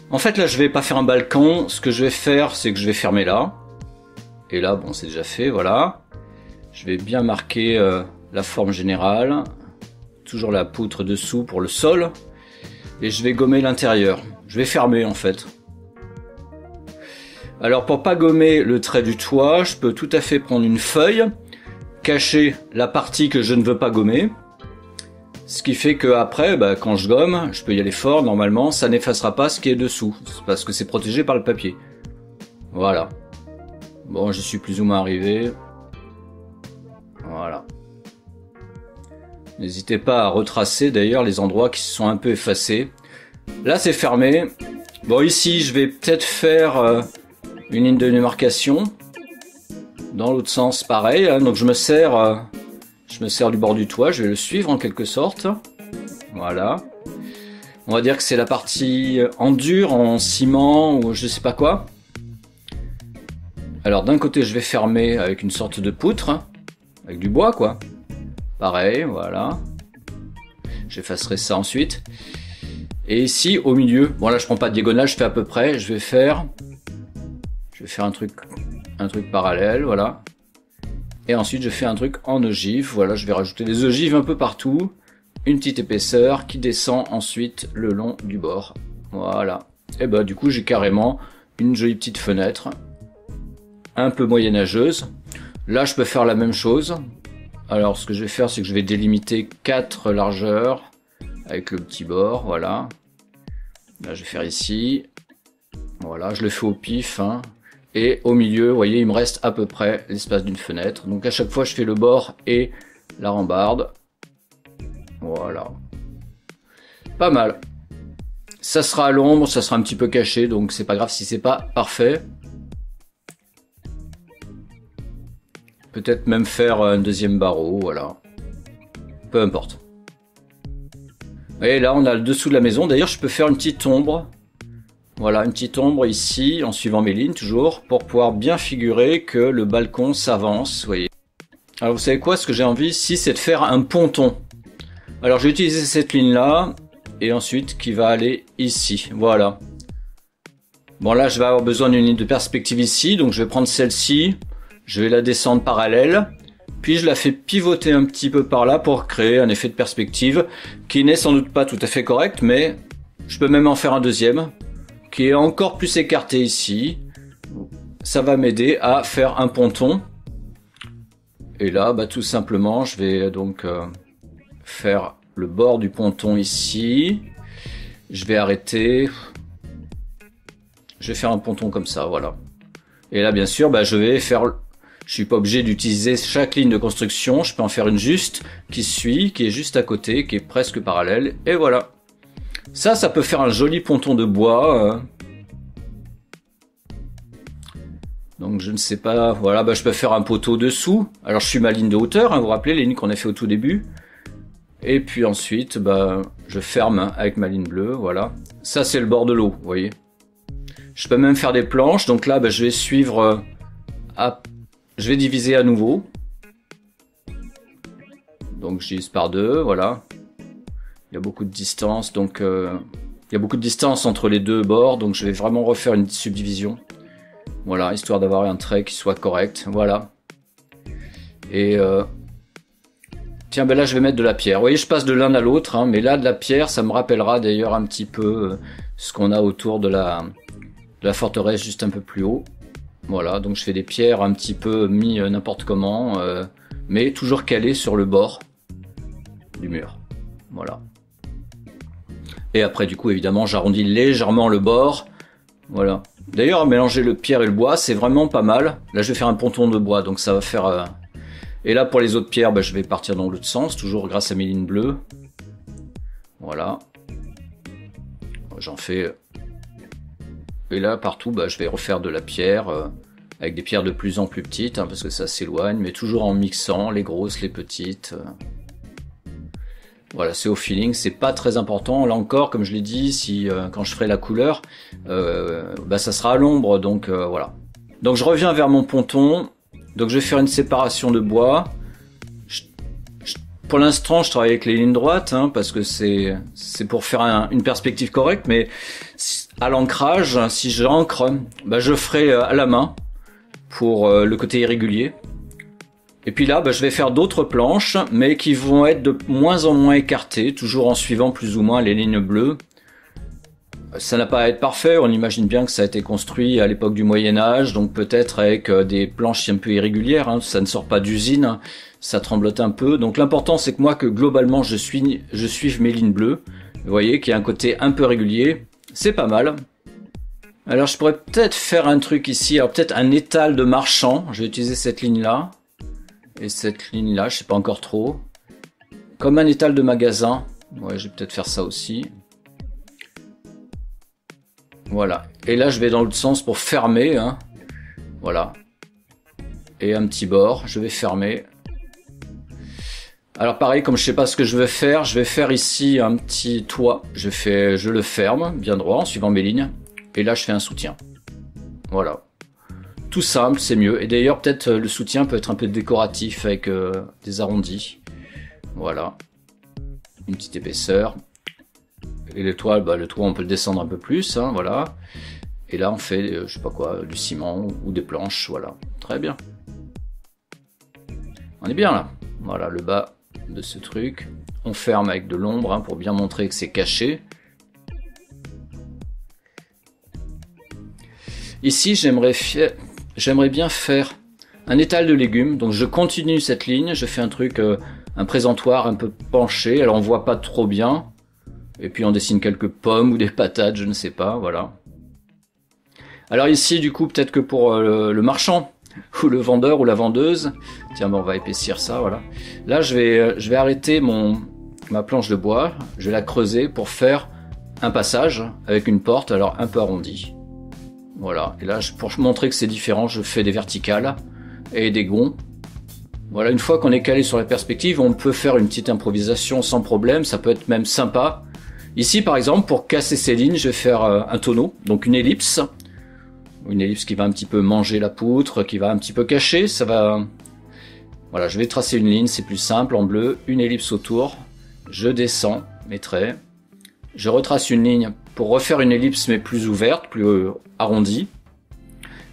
En fait, là, je vais pas faire un balcon. Ce que je vais faire, c'est que je vais fermer là. Et là, bon, c'est déjà fait, voilà. Je vais bien marquer la forme générale. Toujours la poutre dessous pour le sol. Et je vais gommer l'intérieur. Je vais fermer, en fait. Alors, pour pas gommer le trait du toit, je peux tout à fait prendre une feuille, cacher la partie que je ne veux pas gommer. Ce qui fait que après, quand je gomme, je peux y aller fort, normalement, ça n'effacera pas ce qui est dessous, parce que c'est protégé par le papier. Voilà. Bon, j'y suis plus ou moins arrivé. Voilà. N'hésitez pas à retracer d'ailleurs les endroits qui se sont un peu effacés. Là, c'est fermé. Bon, ici, je vais peut-être faire une ligne de démarcation. Dans l'autre sens, pareil, hein, donc je me sers du bord du toit, je vais le suivre en quelque sorte. Voilà. On va dire que c'est la partie en dur, en ciment ou je sais pas quoi. Alors d'un côté, je vais fermer avec une sorte de poutre, avec du bois quoi. Pareil, voilà. J'effacerai ça ensuite. Et ici, au milieu, bon là je prends pas de diagonale, je fais à peu près, je vais faire un truc parallèle, voilà. Et ensuite je fais un truc en ogive, voilà, je vais rajouter des ogives un peu partout, une petite épaisseur qui descend ensuite le long du bord, voilà. Et du coup j'ai carrément une jolie petite fenêtre, un peu moyenâgeuse. Là je peux faire la même chose. Alors ce que je vais faire, c'est que je vais délimiter 4 largeurs avec le petit bord, voilà. Là je vais faire ici, voilà, je le fais au pif, hein. Et au milieu, vous voyez, il me reste à peu près l'espace d'une fenêtre. Donc à chaque fois, je fais le bord et la rambarde. Voilà. Pas mal. Ça sera à l'ombre, ça sera un petit peu caché, donc c'est pas grave si c'est pas parfait. Peut-être même faire un deuxième barreau, voilà. Peu importe. Et là, on a le dessous de la maison. D'ailleurs, je peux faire une petite ombre. Voilà, une petite ombre ici, en suivant mes lignes, toujours, pour pouvoir bien figurer que le balcon s'avance, vous voyez. Alors, vous savez quoi? Ce que j'ai envie ici, c'est de faire un ponton. Alors, je vais utiliser cette ligne-là, et ensuite, qui va aller ici. Voilà. Bon, là, je vais avoir besoin d'une ligne de perspective ici, donc je vais prendre celle-ci. Je vais la descendre parallèle. Puis je la fais pivoter un petit peu par là pour créer un effet de perspective qui n'est sans doute pas tout à fait correct, mais je peux même en faire un deuxième qui est encore plus écarté ici. Ça va m'aider à faire un ponton. Et là, bah, tout simplement, je vais donc faire le bord du ponton ici. Je vais arrêter. Je vais faire un ponton comme ça, voilà. Et là, bien sûr, bah, je vais faire... Je suis pas obligé d'utiliser chaque ligne de construction, je peux en faire une juste, qui suit, qui est juste à côté, qui est presque parallèle, et voilà. Ça peut faire un joli ponton de bois. Donc je ne sais pas, voilà, bah, je peux faire un poteau dessous. Alors je suis ma ligne de hauteur, hein, vous vous rappelez les lignes qu'on a fait au tout début. Et puis ensuite, bah, je ferme avec ma ligne bleue, voilà. Ça c'est le bord de l'eau, vous voyez. Je peux même faire des planches, donc là, bah, je vais suivre... Je vais diviser à nouveau. Donc je divise par 2, voilà. Il y a beaucoup de distance, donc il y a beaucoup de distance entre les deux bords, donc je vais vraiment refaire une subdivision. Voilà, histoire d'avoir un trait qui soit correct, voilà. Et tiens, ben là je vais mettre de la pierre. Vous voyez, je passe de l'un à l'autre, hein, mais là de la pierre, ça me rappellera d'ailleurs un petit peu ce qu'on a autour de la forteresse juste un peu plus haut. Voilà, donc je fais des pierres un petit peu mis n'importe comment, mais toujours calées sur le bord du mur. Voilà. Et après, du coup, évidemment, j'arrondis légèrement le bord. Voilà. D'ailleurs, mélanger le pierre et le bois, c'est vraiment pas mal. Là, je vais faire un ponton de bois, donc ça va faire... Et là, pour les autres pierres, bah, je vais partir dans l'autre sens, toujours grâce à mes lignes bleues. Voilà. J'en fais... Et là, partout, bah, je vais refaire de la pierre, avec des pierres de plus en plus petites, hein, parce que ça s'éloigne, mais toujours en mixant les grosses, les petites. Voilà, c'est au feeling, c'est pas très important. Là encore, comme je l'ai dit, si quand je ferai la couleur, bah, ça sera à l'ombre, donc voilà. Donc je reviens vers mon ponton, donc je vais faire une séparation de bois. Pour l'instant, je travaille avec les lignes droites, hein, parce que c'est pour faire une perspective correcte, mais à l'ancrage, si j'ancre, bah, je ferai à la main pour le côté irrégulier. Et puis là, bah, je vais faire d'autres planches, mais qui vont être de moins en moins écartées, toujours en suivant plus ou moins les lignes bleues. Ça n'a pas à être parfait, on imagine bien que ça a été construit à l'époque du Moyen-Âge, donc peut-être avec des planches un peu irrégulières, hein, ça ne sort pas d'usine, ça tremblote un peu. Donc l'important c'est que moi, que globalement je suive mes lignes bleues. Vous voyez qu'il y a un côté un peu régulier, c'est pas mal. Alors je pourrais peut-être faire un truc ici, alors peut-être un étal de marchand, je vais utiliser cette ligne-là. Et cette ligne-là, je sais pas encore trop. Comme un étal de magasin, ouais, je vais peut-être faire ça aussi. Voilà, et là je vais dans l'autre sens pour fermer, hein. Voilà. Et un petit bord, je vais fermer. Alors pareil, comme je sais pas ce que je vais faire ici un petit toit. Je le ferme bien droit en suivant mes lignes. Et là je fais un soutien. Voilà. Tout simple, c'est mieux. Et d'ailleurs peut-être le soutien peut être un peu décoratif avec des arrondis. Voilà. Une petite épaisseur. Et le toit, bah, on peut le descendre un peu plus, hein, voilà. Et là on fait, je sais pas quoi, du ciment ou des planches, voilà. Très bien. On est bien là. Voilà le bas de ce truc. On ferme avec de l'ombre, hein, pour bien montrer que c'est caché. Ici j'aimerais bien faire un étal de légumes. Donc je continue cette ligne, je fais un truc, un présentoir un peu penché. Alors on voit pas trop bien. Et puis on dessine quelques pommes ou des patates, je ne sais pas, voilà. Alors ici, du coup, peut-être que pour le marchand, ou le vendeur, ou la vendeuse, tiens, bon, on va épaissir ça, voilà. Là, je vais arrêter ma planche de bois, je vais la creuser pour faire un passage avec une porte, alors un peu arrondie. Voilà, et là, pour montrer que c'est différent, je fais des verticales et des gonds. Voilà, une fois qu'on est calé sur la perspective, on peut faire une petite improvisation sans problème, ça peut être même sympa. Ici par exemple, pour casser ces lignes, je vais faire un tonneau, donc une ellipse qui va un petit peu manger la poutre, qui va un petit peu cacher, ça va... Voilà, je vais tracer une ligne, c'est plus simple, en bleu, une ellipse autour, je descends mes traits, je retrace une ligne pour refaire une ellipse mais plus ouverte, plus arrondie,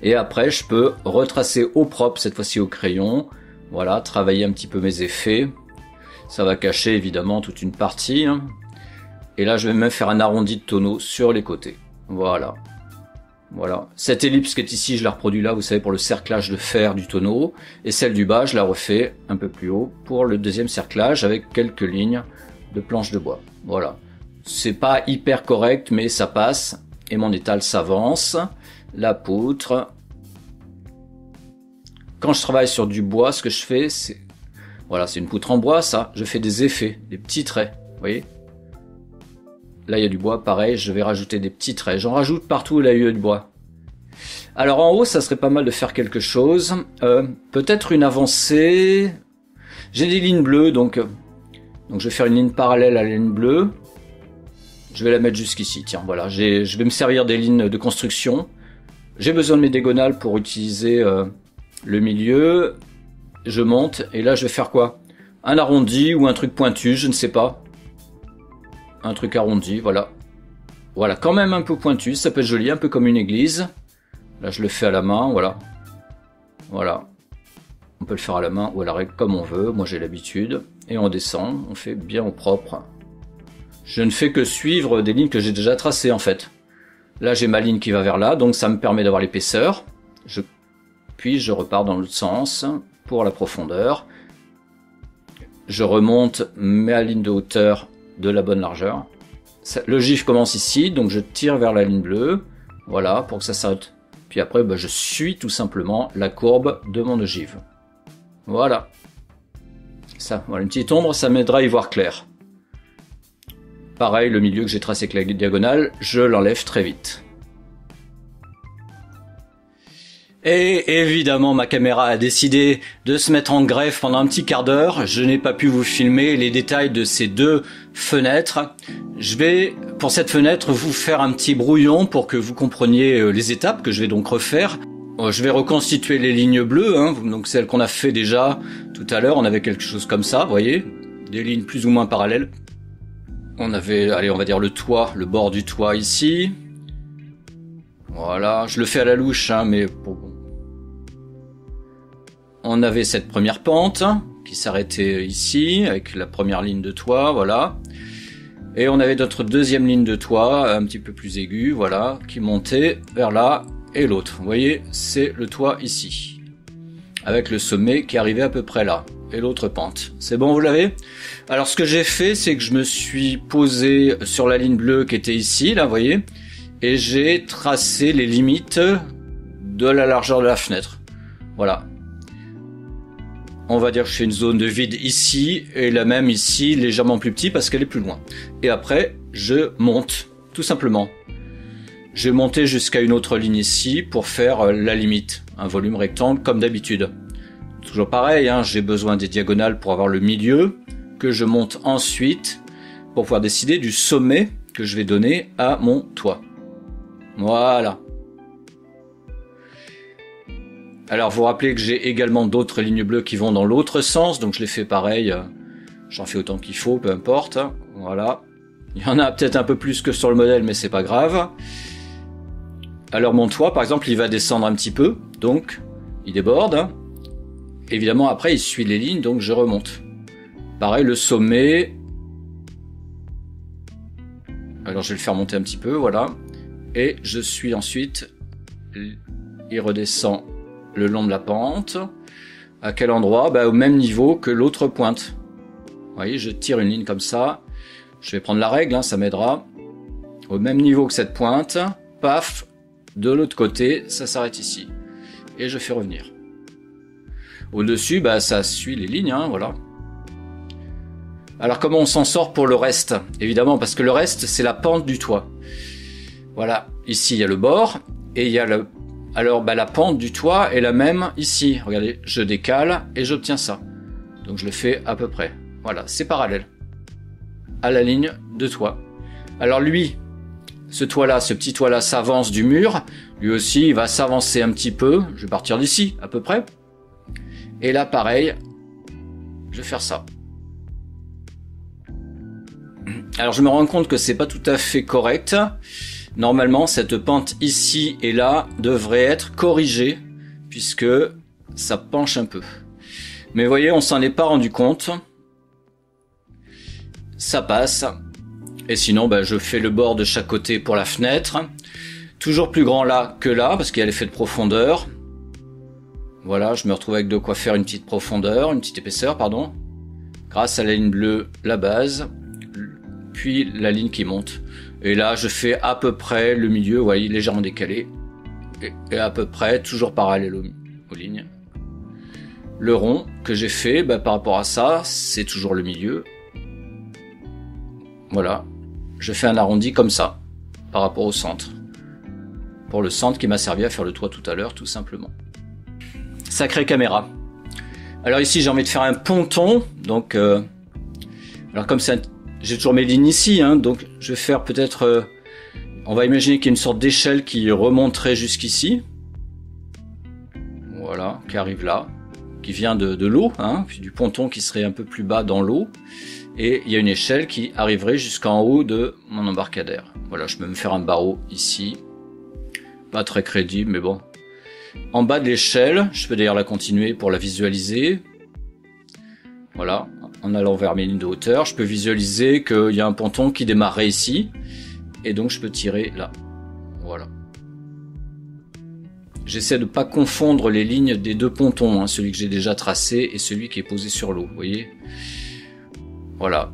et après je peux retracer au propre, cette fois-ci au crayon, voilà, travailler un petit peu mes effets, ça va cacher évidemment toute une partie, hein. Et là je vais même faire un arrondi de tonneau sur les côtés, voilà. Voilà, cette ellipse qui est ici, je la reproduis là, vous savez, pour le cerclage de fer du tonneau, et celle du bas, je la refais un peu plus haut pour le deuxième cerclage avec quelques lignes de planche de bois. Voilà, c'est pas hyper correct, mais ça passe, et mon étal s'avance, la poutre. Quand je travaille sur du bois, ce que je fais, c'est... Voilà, c'est une poutre en bois, ça, je fais des effets, des petits traits, vous voyez ? Là, il y a du bois, pareil, je vais rajouter des petits traits. J'en rajoute partout où il y a eu du bois. Alors en haut, ça serait pas mal de faire quelque chose. Peut-être une avancée. J'ai des lignes bleues, donc je vais faire une ligne parallèle à la ligne bleue. Je vais la mettre jusqu'ici, tiens, voilà. Je vais me servir des lignes de construction. J'ai besoin de mes diagonales pour utiliser le milieu. Je monte, et là, je vais faire quoi? Un arrondi ou un truc pointu, je ne sais pas. Un truc arrondi, voilà. Voilà, quand même un peu pointu, ça peut être joli, un peu comme une église. Là, je le fais à la main, voilà. Voilà. On peut le faire à la main ou à la règle comme on veut, moi j'ai l'habitude. Et on descend, on fait bien au propre. Je ne fais que suivre des lignes que j'ai déjà tracées en fait. Là, j'ai ma ligne qui va vers là, donc ça me permet d'avoir l'épaisseur. Puis je repars dans l'autre sens pour la profondeur. Je remonte ma ligne de hauteur de la bonne largeur. Le gif commence ici, donc je tire vers la ligne bleue, voilà, pour que ça s'arrête. Puis après, je suis tout simplement la courbe de mon ogive. Voilà. Ça, voilà, une petite ombre, ça m'aidera à y voir clair. Pareil, le milieu que j'ai tracé avec la diagonale, je l'enlève très vite. Et évidemment, ma caméra a décidé de se mettre en greffe pendant un petit quart d'heure. Je n'ai pas pu vous filmer les détails de ces deux fenêtres. Je vais, pour cette fenêtre, vous faire un petit brouillon pour que vous compreniez les étapes que je vais donc refaire. Je vais reconstituer les lignes bleues, hein, donc celles qu'on a fait déjà tout à l'heure. On avait quelque chose comme ça, vous voyez, des lignes plus ou moins parallèles. On avait, allez, on va dire le toit, le bord du toit ici. Voilà, je le fais à la louche, hein, mais bon. On avait cette première pente qui s'arrêtait ici, avec la première ligne de toit, voilà. Et on avait notre deuxième ligne de toit, un petit peu plus aiguë, voilà, qui montait vers là, et l'autre. Vous voyez, c'est le toit ici. Avec le sommet qui arrivait à peu près là, et l'autre pente. C'est bon, vous l'avez? Alors ce que j'ai fait, c'est que je me suis posé sur la ligne bleue qui était ici, là, vous voyez, et j'ai tracé les limites de la largeur de la fenêtre. Voilà. On va dire que je fais une zone de vide ici, et la même ici, légèrement plus petit parce qu'elle est plus loin. Et après, je monte, tout simplement. Je vais monter jusqu'à une autre ligne ici pour faire la limite. Un volume rectangle comme d'habitude. Toujours pareil, hein, j'ai besoin des diagonales pour avoir le milieu, que je monte ensuite pour pouvoir décider du sommet que je vais donner à mon toit. Voilà. Alors vous rappelez que j'ai également d'autres lignes bleues qui vont dans l'autre sens, donc je les fais pareil, j'en fais autant qu'il faut, peu importe, voilà. Il y en a peut-être un peu plus que sur le modèle, mais c'est pas grave. Alors mon toit, par exemple, il va descendre un petit peu, donc il déborde. Évidemment, après, il suit les lignes, donc je remonte. Pareil, le sommet. Alors je vais le faire monter un petit peu, voilà. Et je suis ensuite, il redescend le long de la pente. À quel endroit? Au même niveau que l'autre pointe. Vous voyez, je tire une ligne comme ça. Je vais prendre la règle, hein, ça m'aidera. Au même niveau que cette pointe. Paf, de l'autre côté, ça s'arrête ici. Et je fais revenir. Au-dessus, ça suit les lignes, hein, voilà. Alors comment on s'en sort pour le reste? Évidemment, parce que le reste, c'est la pente du toit. Voilà, ici il y a le bord, et il y a le... Alors la pente du toit est la même ici. Regardez, je décale et j'obtiens ça. Donc je le fais à peu près. Voilà, c'est parallèle à la ligne de toit. Alors lui, ce toit-là, ce petit toit-là s'avance du mur. Lui aussi, il va s'avancer un petit peu. Je vais partir d'ici, à peu près. Et là, pareil, je vais faire ça. Alors, je me rends compte que c'est pas tout à fait correct. Normalement, cette pente ici et là devrait être corrigée, puisque ça penche un peu. Mais vous voyez, on s'en est pas rendu compte. Ça passe. Et sinon, je fais le bord de chaque côté pour la fenêtre. Toujours plus grand là que là, parce qu'il y a l'effet de profondeur. Voilà, je me retrouve avec de quoi faire une petite profondeur, une petite épaisseur, pardon. Grâce à la ligne bleue, la base, puis la ligne qui monte. Et là, je fais à peu près le milieu, vous voyez, légèrement décalé. Et à peu près, toujours parallèle aux lignes. Le rond que j'ai fait, par rapport à ça, c'est toujours le milieu. Voilà. Je fais un arrondi comme ça, par rapport au centre. Pour le centre qui m'a servi à faire le toit tout à l'heure, tout simplement. Sacrée caméra. Alors ici, j'ai envie de faire un ponton. Donc, alors comme ça, j'ai toujours mes lignes ici, donc je vais faire peut-être... on va imaginer qu'il y a une sorte d'échelle qui remonterait jusqu'ici. Voilà, qui arrive là. Qui vient de l'eau, puis du ponton qui serait un peu plus bas dans l'eau. Et il y a une échelle qui arriverait jusqu'en haut de mon embarcadère. Voilà, je peux me faire un barreau ici. Pas très crédible, mais bon. En bas de l'échelle, je peux d'ailleurs la continuer pour la visualiser. Voilà, en allant vers mes lignes de hauteur, je peux visualiser qu'il y a un ponton qui démarrerait ici. Et donc je peux tirer là. Voilà. J'essaie de ne pas confondre les lignes des deux pontons, celui que j'ai déjà tracé et celui qui est posé sur l'eau, vous voyez. Voilà,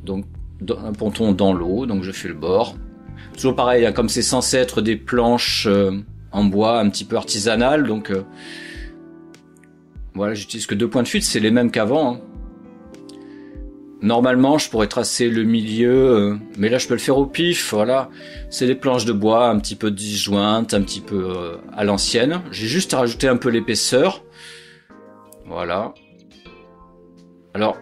donc un ponton dans l'eau, donc je fais le bord. Toujours pareil, comme c'est censé être des planches en bois un petit peu artisanales, donc voilà, j'utilise que 2 points de fuite, c'est les mêmes qu'avant. Normalement, je pourrais tracer le milieu, mais là je peux le faire au pif, voilà. C'est des planches de bois un petit peu disjointes, un petit peu à l'ancienne. J'ai juste à rajouter un peu l'épaisseur. Voilà. Alors,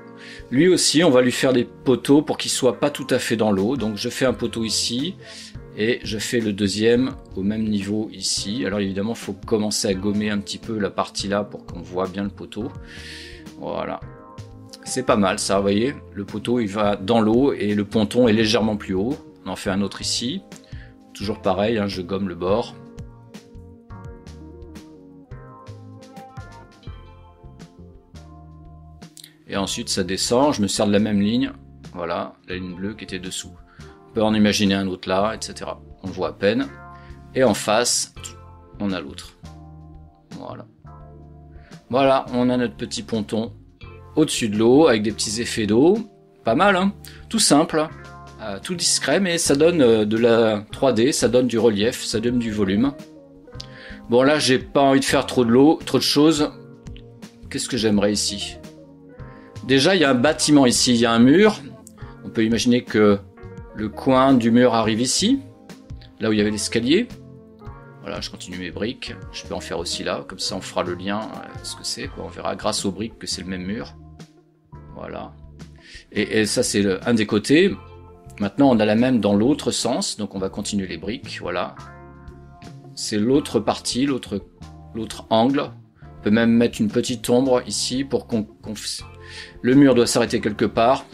lui aussi, on va lui faire des poteaux pour qu'il soit pas tout à fait dans l'eau. Donc je fais un poteau ici et je fais le deuxième au même niveau ici. Alors évidemment, il faut commencer à gommer un petit peu la partie là pour qu'on voit bien le poteau. Voilà. C'est pas mal ça, vous voyez. Le poteau, il va dans l'eau et le ponton est légèrement plus haut. On en fait un autre ici. Toujours pareil, je gomme le bord. Et ensuite ça descend, je me sers de la même ligne, voilà, la ligne bleue qui était dessous. On peut en imaginer un autre là, etc. On le voit à peine. Et en face, on a l'autre. Voilà. Voilà, on a notre petit ponton au-dessus de l'eau, avec des petits effets d'eau. Pas mal, tout simple, tout discret, mais ça donne de la 3D, ça donne du relief, ça donne du volume. Bon là, j'ai pas envie de faire trop de choses. Qu'est-ce que j'aimerais ici ? Déjà, il y a un bâtiment ici, il y a un mur. On peut imaginer que le coin du mur arrive ici, là où il y avait l'escalier. Voilà, je continue mes briques. Je peux en faire aussi là, comme ça on fera le lien, ce que c'est. On verra grâce aux briques que c'est le même mur. Voilà. Et ça, c'est un des côtés. Maintenant, on a la même dans l'autre sens, donc on va continuer les briques. Voilà. C'est l'autre partie, l'autre angle. On peut même mettre une petite ombre ici pour qu'on... Le mur doit s'arrêter quelque part.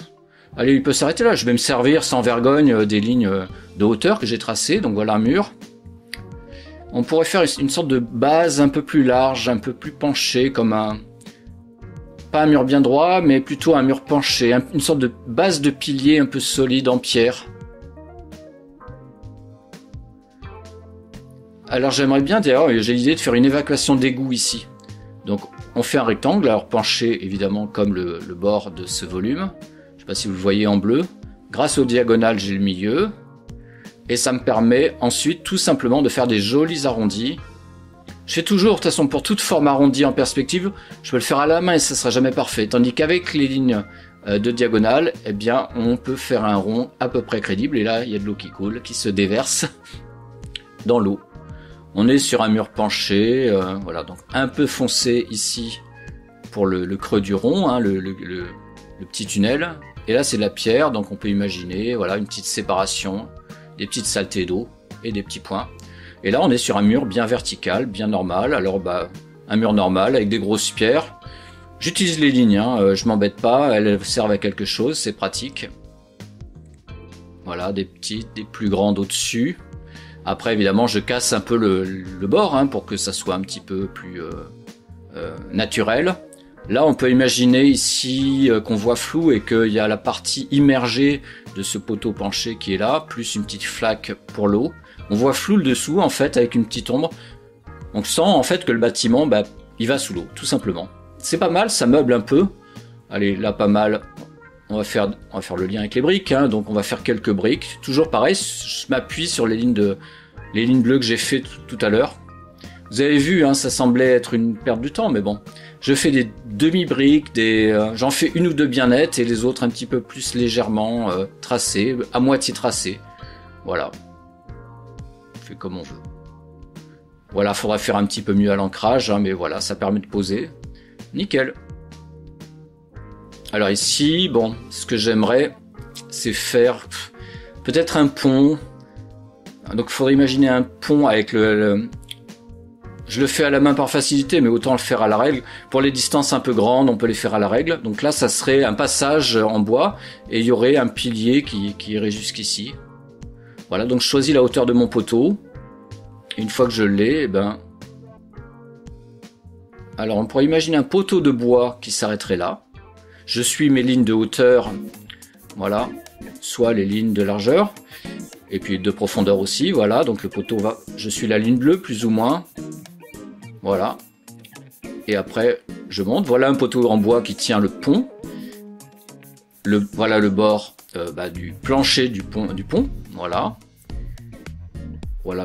Allez, il peut s'arrêter là. Je vais me servir sans vergogne des lignes de hauteur que j'ai tracées. Donc voilà un mur. On pourrait faire une sorte de base un peu plus large, un peu plus penché, comme un... Pas un mur bien droit, mais plutôt un mur penché. Une sorte de base de pilier un peu solide en pierre. Alors j'aimerais bien, d'ailleurs, j'ai l'idée de faire une évacuation d'égout ici. Donc on fait un rectangle, alors penché évidemment comme le bord de ce volume. Je ne sais pas si vous le voyez en bleu. Grâce aux diagonales, j'ai le milieu. Et ça me permet ensuite tout simplement de faire des jolis arrondis. Je fais toujours, de toute façon, pour toute forme arrondie en perspective, je peux le faire à la main et ça ne sera jamais parfait. Tandis qu'avec les lignes de diagonale, eh bien, on peut faire un rond à peu près crédible. Et là, il y a de l'eau qui coule, qui se déverse dans l'eau. On est sur un mur penché, voilà, donc un peu foncé ici pour le creux du rond, le petit tunnel, Et là c'est de la pierre, donc on peut imaginer voilà une petite séparation, des petites saletés d'eau et des petits points. Et là on est sur un mur bien vertical, bien normal. Alors bah un mur normal avec des grosses pierres. J'utilise les lignes, hein, je m'embête pas, elles servent à quelque chose, c'est pratique. Voilà, des petites, des plus grandes au-dessus. Après évidemment je casse un peu le bord hein, pour que ça soit un petit peu plus naturel. Là on peut imaginer ici qu'on voit flou et qu'il y a la partie immergée de ce poteau penché qui est là, plus une petite flaque pour l'eau. On voit flou le dessous en fait avec une petite ombre. On sent en fait que le bâtiment bah, il va sous l'eau tout simplement. C'est pas mal, ça meuble un peu. Allez là pas mal. On va faire le lien avec les briques, hein, donc on va faire quelques briques. Toujours pareil, je m'appuie sur les lignes bleues que j'ai fait tout à l'heure. Vous avez vu, hein, ça semblait être une perte de temps, mais bon. Je fais des demi-briques, j'en fais une ou deux bien nettes et les autres un petit peu plus légèrement tracées, à moitié tracées. Voilà. On fait comme on veut. Voilà, faudra faire un petit peu mieux à l'ancrage, hein, mais voilà, ça permet de poser. Nickel. Alors ici, bon, ce que j'aimerais, c'est faire peut-être un pont. Donc il faudrait imaginer un pont avec je le fais à la main par facilité, mais autant le faire à la règle. Pour les distances un peu grandes, on peut les faire à la règle. Donc là, ça serait un passage en bois et il y aurait un pilier qui irait jusqu'ici. Voilà, donc je choisis la hauteur de mon poteau. Et une fois que je l'ai, eh ben... Alors on pourrait imaginer un poteau de bois qui s'arrêterait là. Je suis mes lignes de hauteur, voilà, soit les lignes de largeur, et puis de profondeur aussi, voilà, donc le poteau va, je suis la ligne bleue plus ou moins, voilà, et après je monte, voilà un poteau en bois qui tient le pont, voilà le bord du plancher du pont, voilà,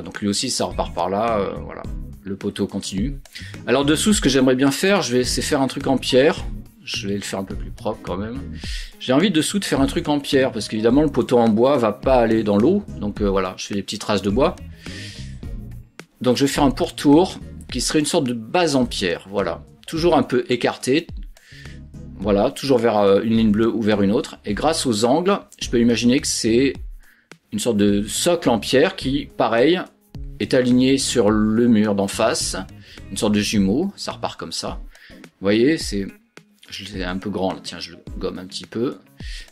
donc lui aussi ça repart par là, voilà, le poteau continue. Alors dessous ce que j'aimerais bien faire, c'est faire un truc en pierre. Je vais le faire un peu plus propre quand même. J'ai envie dessous de faire un truc en pierre, parce qu'évidemment le poteau en bois va pas aller dans l'eau. Donc voilà, je fais des petites traces de bois. Donc je vais faire un pourtour qui serait une sorte de base en pierre. Voilà, toujours un peu écarté. Voilà, toujours vers une ligne bleue ou vers une autre. Et grâce aux angles, je peux imaginer que c'est une sorte de socle en pierre qui, pareil, est aligné sur le mur d'en face. Une sorte de jumeau, ça repart comme ça. Vous voyez, c'est un peu grand, là. Tiens, je le gomme un petit peu.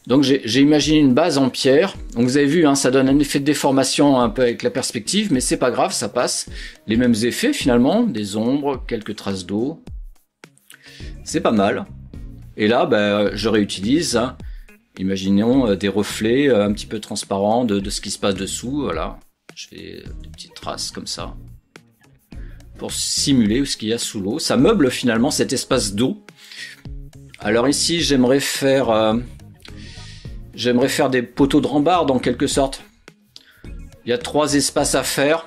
Donc j'ai imaginé une base en pierre. Donc vous avez vu, hein, ça donne un effet de déformation un peu avec la perspective, mais c'est pas grave, ça passe. Les mêmes effets finalement, des ombres, quelques traces d'eau. C'est pas mal. Et là, je réutilise, hein, imaginons des reflets un petit peu transparents de ce qui se passe dessous. Voilà, je fais des petites traces comme ça pour simuler ce qu'il y a sous l'eau. Ça meuble finalement cet espace d'eau. Alors ici, j'aimerais faire des poteaux de rambarde en quelque sorte. Il y a 3 espaces à faire.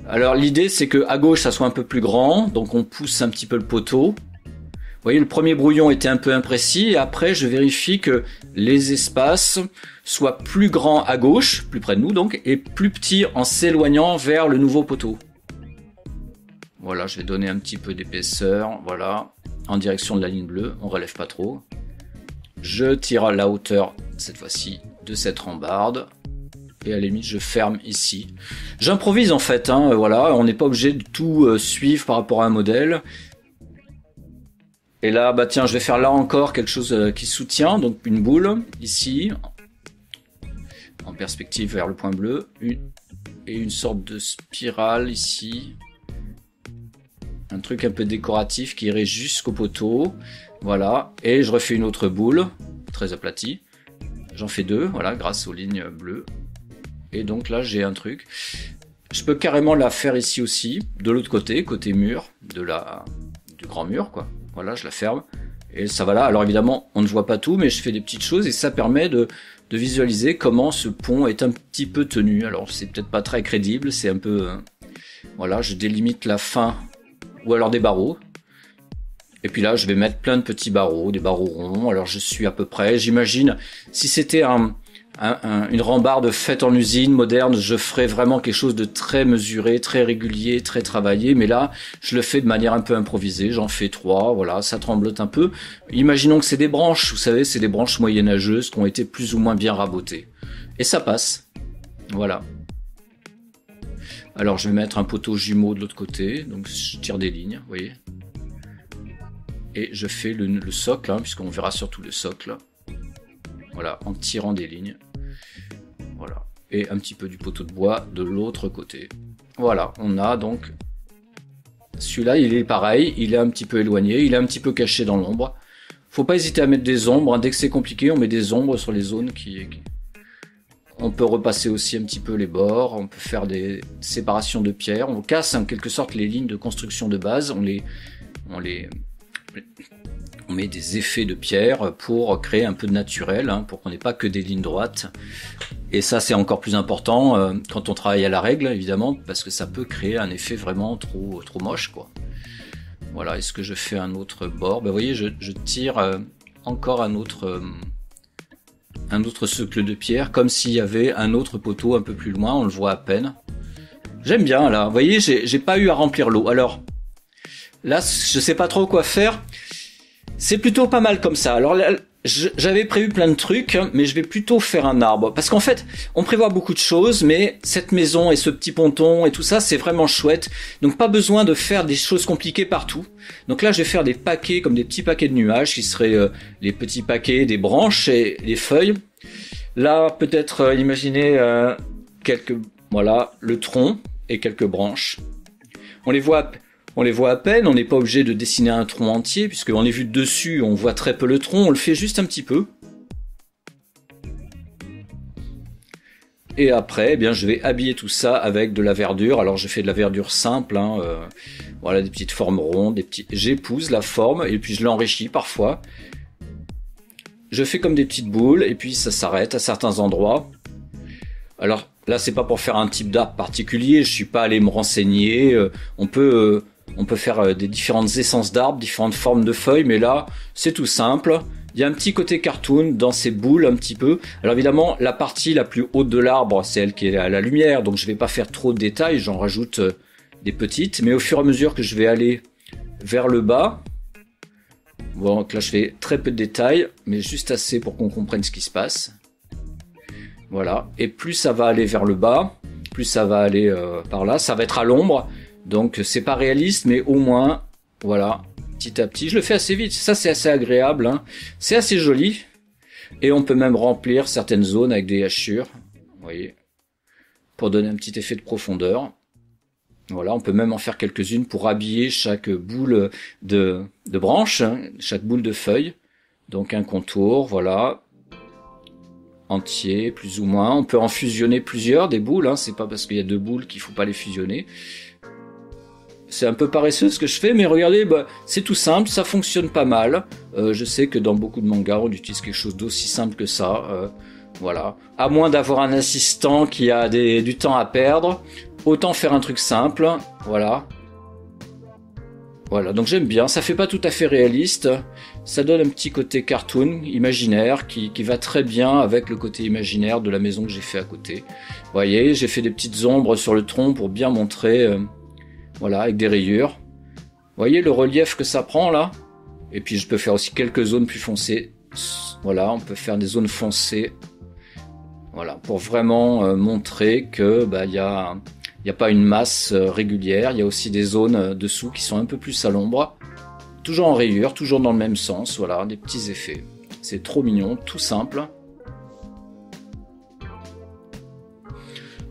Alors l'idée, c'est que à gauche, ça soit un peu plus grand, donc on pousse un petit peu le poteau. Vous voyez, le premier brouillon était un peu imprécis, et après, je vérifie que les espaces soient plus grands à gauche, plus près de nous donc, et plus petits en s'éloignant vers le nouveau poteau. Voilà, je vais donner un petit peu d'épaisseur, voilà, en direction de la ligne bleue, on relève pas trop. Je tire à la hauteur, cette fois-ci, de cette rambarde, et à la limite, je ferme ici. J'improvise en fait, hein, voilà, on n'est pas obligé de tout suivre par rapport à un modèle. Et là, tiens, je vais faire là encore quelque chose qui soutient, donc une boule, ici, en perspective vers le point bleu, et une sorte de spirale ici. Un truc un peu décoratif qui irait jusqu'au poteau, voilà, et je refais une autre boule, très aplatie, j'en fais 2, voilà, grâce aux lignes bleues, et donc là j'ai un truc, je peux carrément la faire ici aussi, de l'autre côté, côté mur, du grand mur, quoi, voilà, je la ferme, et ça va là, alors évidemment on ne voit pas tout, mais je fais des petites choses, et ça permet de visualiser comment ce pont est un petit peu tenu, alors c'est peut-être pas très crédible, c'est un peu, voilà, je délimite la fin, ou alors des barreaux. Et puis là, je vais mettre plein de petits barreaux, des barreaux ronds. Alors je suis à peu près, j'imagine, si c'était un une rambarde faite en usine moderne, je ferais vraiment quelque chose de très mesuré, très régulier, très travaillé. Mais là, je le fais de manière un peu improvisée. J'en fais 3, voilà, ça tremblote un peu. Imaginons que c'est des branches, vous savez, c'est des branches moyenâgeuses qui ont été plus ou moins bien rabotées. Et ça passe. Voilà. Alors, je vais mettre un poteau jumeau de l'autre côté. Donc, je tire des lignes, vous voyez. Et je fais le socle, hein, puisqu'on verra surtout le socle. Voilà, en tirant des lignes. Voilà. Et un petit peu du poteau de bois de l'autre côté. Voilà, on a donc... Celui-là, il est pareil, il est un petit peu éloigné, il est un petit peu caché dans l'ombre. Faut pas hésiter à mettre des ombres, hein. Dès que c'est compliqué, on met des ombres sur les zones qui... On peut repasser aussi un petit peu les bords, on peut faire des séparations de pierres, on casse en quelque sorte les lignes de construction de base, on met des effets de pierre pour créer un peu de naturel, hein, pour qu'on n'ait pas que des lignes droites. Et ça, c'est encore plus important quand on travaille à la règle, évidemment, parce que ça peut créer un effet vraiment trop moche, quoi. Voilà, est-ce que je fais un autre bord? Ben, vous voyez, je tire encore un autre socle de pierre, comme s'il y avait un autre poteau un peu plus loin, on le voit à peine. J'aime bien, là. Vous voyez, j'ai pas eu à remplir l'eau. Alors, là, je sais pas trop quoi faire. C'est plutôt pas mal comme ça. Alors là, j'avais prévu plein de trucs, mais je vais plutôt faire un arbre. Parce qu'en fait, on prévoit beaucoup de choses, mais cette maison et ce petit ponton et tout ça, c'est vraiment chouette. Donc pas besoin de faire des choses compliquées partout. Donc là, je vais faire des paquets, comme des petits paquets de nuages, qui seraient les petits paquets des branches et les feuilles. Là, peut-être, imaginez voilà, le tronc et quelques branches. On les voit à peine, on n'est pas obligé de dessiner un tronc entier, puisqu'on est vu de dessus, on voit très peu le tronc, on le fait juste un petit peu. Et après, eh bien, je vais habiller tout ça avec de la verdure. Alors je fais de la verdure simple, hein, voilà, des petites formes rondes, j'épouse la forme, et puis je l'enrichis parfois. Je fais comme des petites boules, et puis ça s'arrête à certains endroits. Alors là, c'est pas pour faire un type d'arbre particulier, je suis pas allé me renseigner, on peut faire des différentes essences d'arbres, différentes formes de feuilles, mais là, c'est tout simple. Il y a un petit côté cartoon dans ces boules un petit peu. Alors évidemment, la partie la plus haute de l'arbre, c'est elle qui est à la lumière, donc je vais pas faire trop de détails, j'en rajoute des petites, mais au fur et à mesure que je vais aller vers le bas, bon, donc là je fais très peu de détails, mais juste assez pour qu'on comprenne ce qui se passe. Voilà, et plus ça va aller vers le bas, plus ça va aller par là, ça va être à l'ombre. Donc c'est pas réaliste, mais au moins, voilà, petit à petit. Je le fais assez vite, ça c'est assez agréable, hein. C'est assez joli. Et on peut même remplir certaines zones avec des hachures, vous voyez, pour donner un petit effet de profondeur. Voilà, on peut même en faire quelques-unes pour habiller chaque boule de branche, hein, chaque boule de feuille. Donc un contour, voilà, entier, plus ou moins. On peut en fusionner plusieurs, des boules, hein. C'est pas parce qu'il y a deux boules qu'il faut pas les fusionner. C'est un peu paresseux ce que je fais, mais regardez, bah, c'est tout simple, ça fonctionne pas mal. Je sais que dans beaucoup de mangas, on utilise quelque chose d'aussi simple que ça. Voilà. À moins d'avoir un assistant qui a du temps à perdre, autant faire un truc simple. Voilà. Voilà, donc j'aime bien. Ça fait pas tout à fait réaliste. Ça donne un petit côté cartoon, imaginaire, qui va très bien avec le côté imaginaire de la maison que j'ai fait à côté. Vous voyez, j'ai fait des petites ombres sur le tronc pour bien montrer... voilà, avec des rayures. Vous voyez le relief que ça prend là? Et puis je peux faire aussi quelques zones plus foncées. Voilà, on peut faire des zones foncées. Voilà, pour vraiment montrer que bah, y a pas une masse régulière. Il y a aussi des zones dessous qui sont un peu plus à l'ombre. Toujours en rayures, toujours dans le même sens. Voilà, des petits effets. C'est trop mignon, tout simple.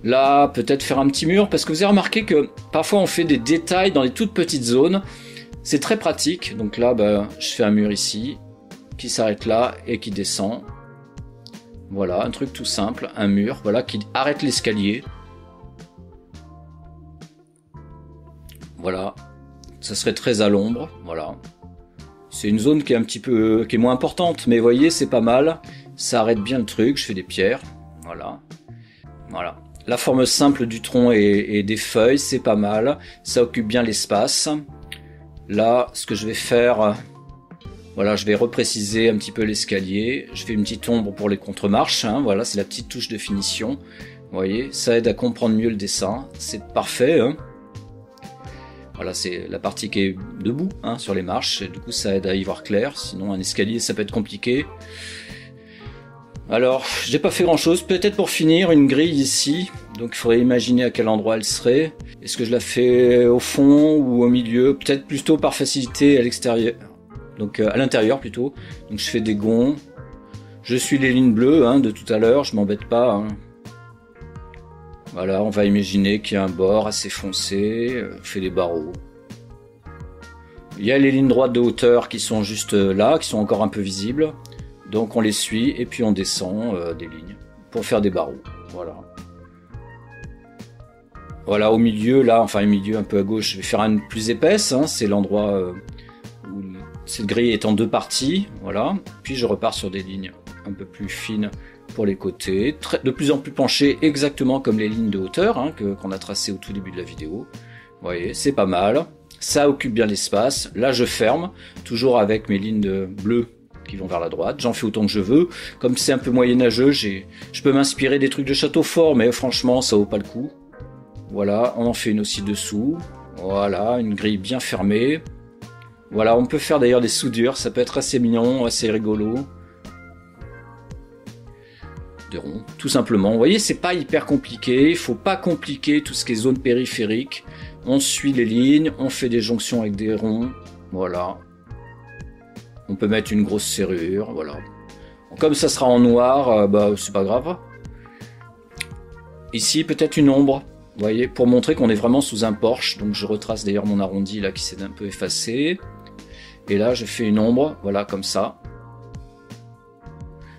Là, peut-être faire un petit mur, parce que vous avez remarqué que parfois on fait des détails dans les toutes petites zones. C'est très pratique. Donc là, bah, je fais un mur ici, qui s'arrête là et qui descend. Voilà, un truc tout simple, un mur, voilà, qui arrête l'escalier. Voilà, ça serait très à l'ombre, voilà. C'est une zone qui est un petit peu, qui est moins importante, mais vous voyez, c'est pas mal. Ça arrête bien le truc, je fais des pierres, voilà. Voilà. La forme simple du tronc et des feuilles, c'est pas mal. Ça occupe bien l'espace. Là, ce que je vais faire, Voilà, je vais repréciser un petit peu l'escalier. Je fais une petite ombre pour les contre-marches, hein. Voilà, c'est la petite touche de finition. Vous voyez, ça aide à comprendre mieux le dessin. C'est parfait, hein. Voilà, c'est la partie qui est debout, hein, sur les marches. Et du coup, ça aide à y voir clair. Sinon, un escalier, ça peut être compliqué. Alors, j'ai pas fait grand chose. Peut-être pour finir, une grille ici. Donc, il faudrait imaginer à quel endroit elle serait. Est-ce que je la fais au fond ou au milieu? Peut-être plutôt par facilité à l'extérieur. Donc, à l'intérieur plutôt. Donc, je fais des gonds. Je suis les lignes bleues, hein, de tout à l'heure. Je m'embête pas, hein. Voilà, on va imaginer qu'il y a un bord assez foncé. On fait des barreaux. Il y a les lignes droites de hauteur qui sont juste là, qui sont encore un peu visibles. Donc on les suit et puis on descend des lignes pour faire des barreaux. Voilà. Voilà, au milieu, là, enfin au milieu un peu à gauche, je vais faire une plus épaisse. Hein, c'est l'endroit où cette grille est en deux parties. Voilà. Puis je repars sur des lignes un peu plus fines pour les côtés, de plus en plus penchées, exactement comme les lignes de hauteur, hein, qu'on a tracées au tout début de la vidéo. Vous voyez, c'est pas mal. Ça occupe bien l'espace. Là, je ferme, toujours avec mes lignes bleues qui vont vers la droite. J'en fais autant que je veux. Comme c'est un peu moyenâgeux, je peux m'inspirer des trucs de château fort, mais franchement, ça vaut pas le coup. Voilà, on en fait une aussi dessous. Voilà, une grille bien fermée. Voilà, on peut faire d'ailleurs des soudures, ça peut être assez mignon, assez rigolo. Des ronds, tout simplement. Vous voyez, c'est pas hyper compliqué. Il faut pas compliquer tout ce qui est zone périphérique. On suit les lignes, on fait des jonctions avec des ronds. Voilà. On peut mettre une grosse serrure, voilà. Comme ça sera en noir, bah c'est pas grave. Ici, peut-être une ombre, vous voyez, pour montrer qu'on est vraiment sous un porche. Donc je retrace d'ailleurs mon arrondi là qui s'est un peu effacé. Et là, je fais une ombre, voilà, comme ça.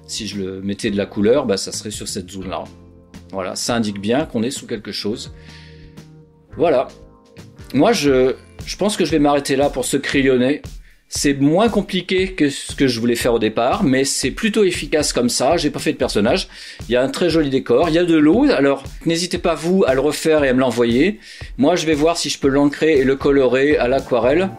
Si je le mettais de la couleur, bah ça serait sur cette zone-là. Voilà, ça indique bien qu'on est sous quelque chose. Voilà. Moi, je pense que je vais m'arrêter là pour ce crayonné. C'est moins compliqué que ce que je voulais faire au départ, mais c'est plutôt efficace comme ça. J'ai pas fait de personnage. Il y a un très joli décor. Il y a de l'eau. Alors, n'hésitez pas vous à le refaire et à me l'envoyer. Moi, je vais voir si je peux l'ancrer et le colorer à l'aquarelle.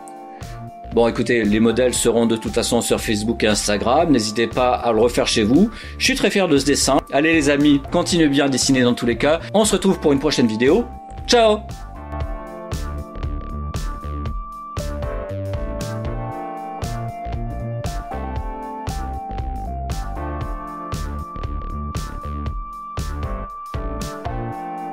Bon, écoutez, les modèles seront de toute façon sur Facebook et Instagram. N'hésitez pas à le refaire chez vous. Je suis très fier de ce dessin. Allez les amis, continuez bien à dessiner dans tous les cas. On se retrouve pour une prochaine vidéo. Ciao!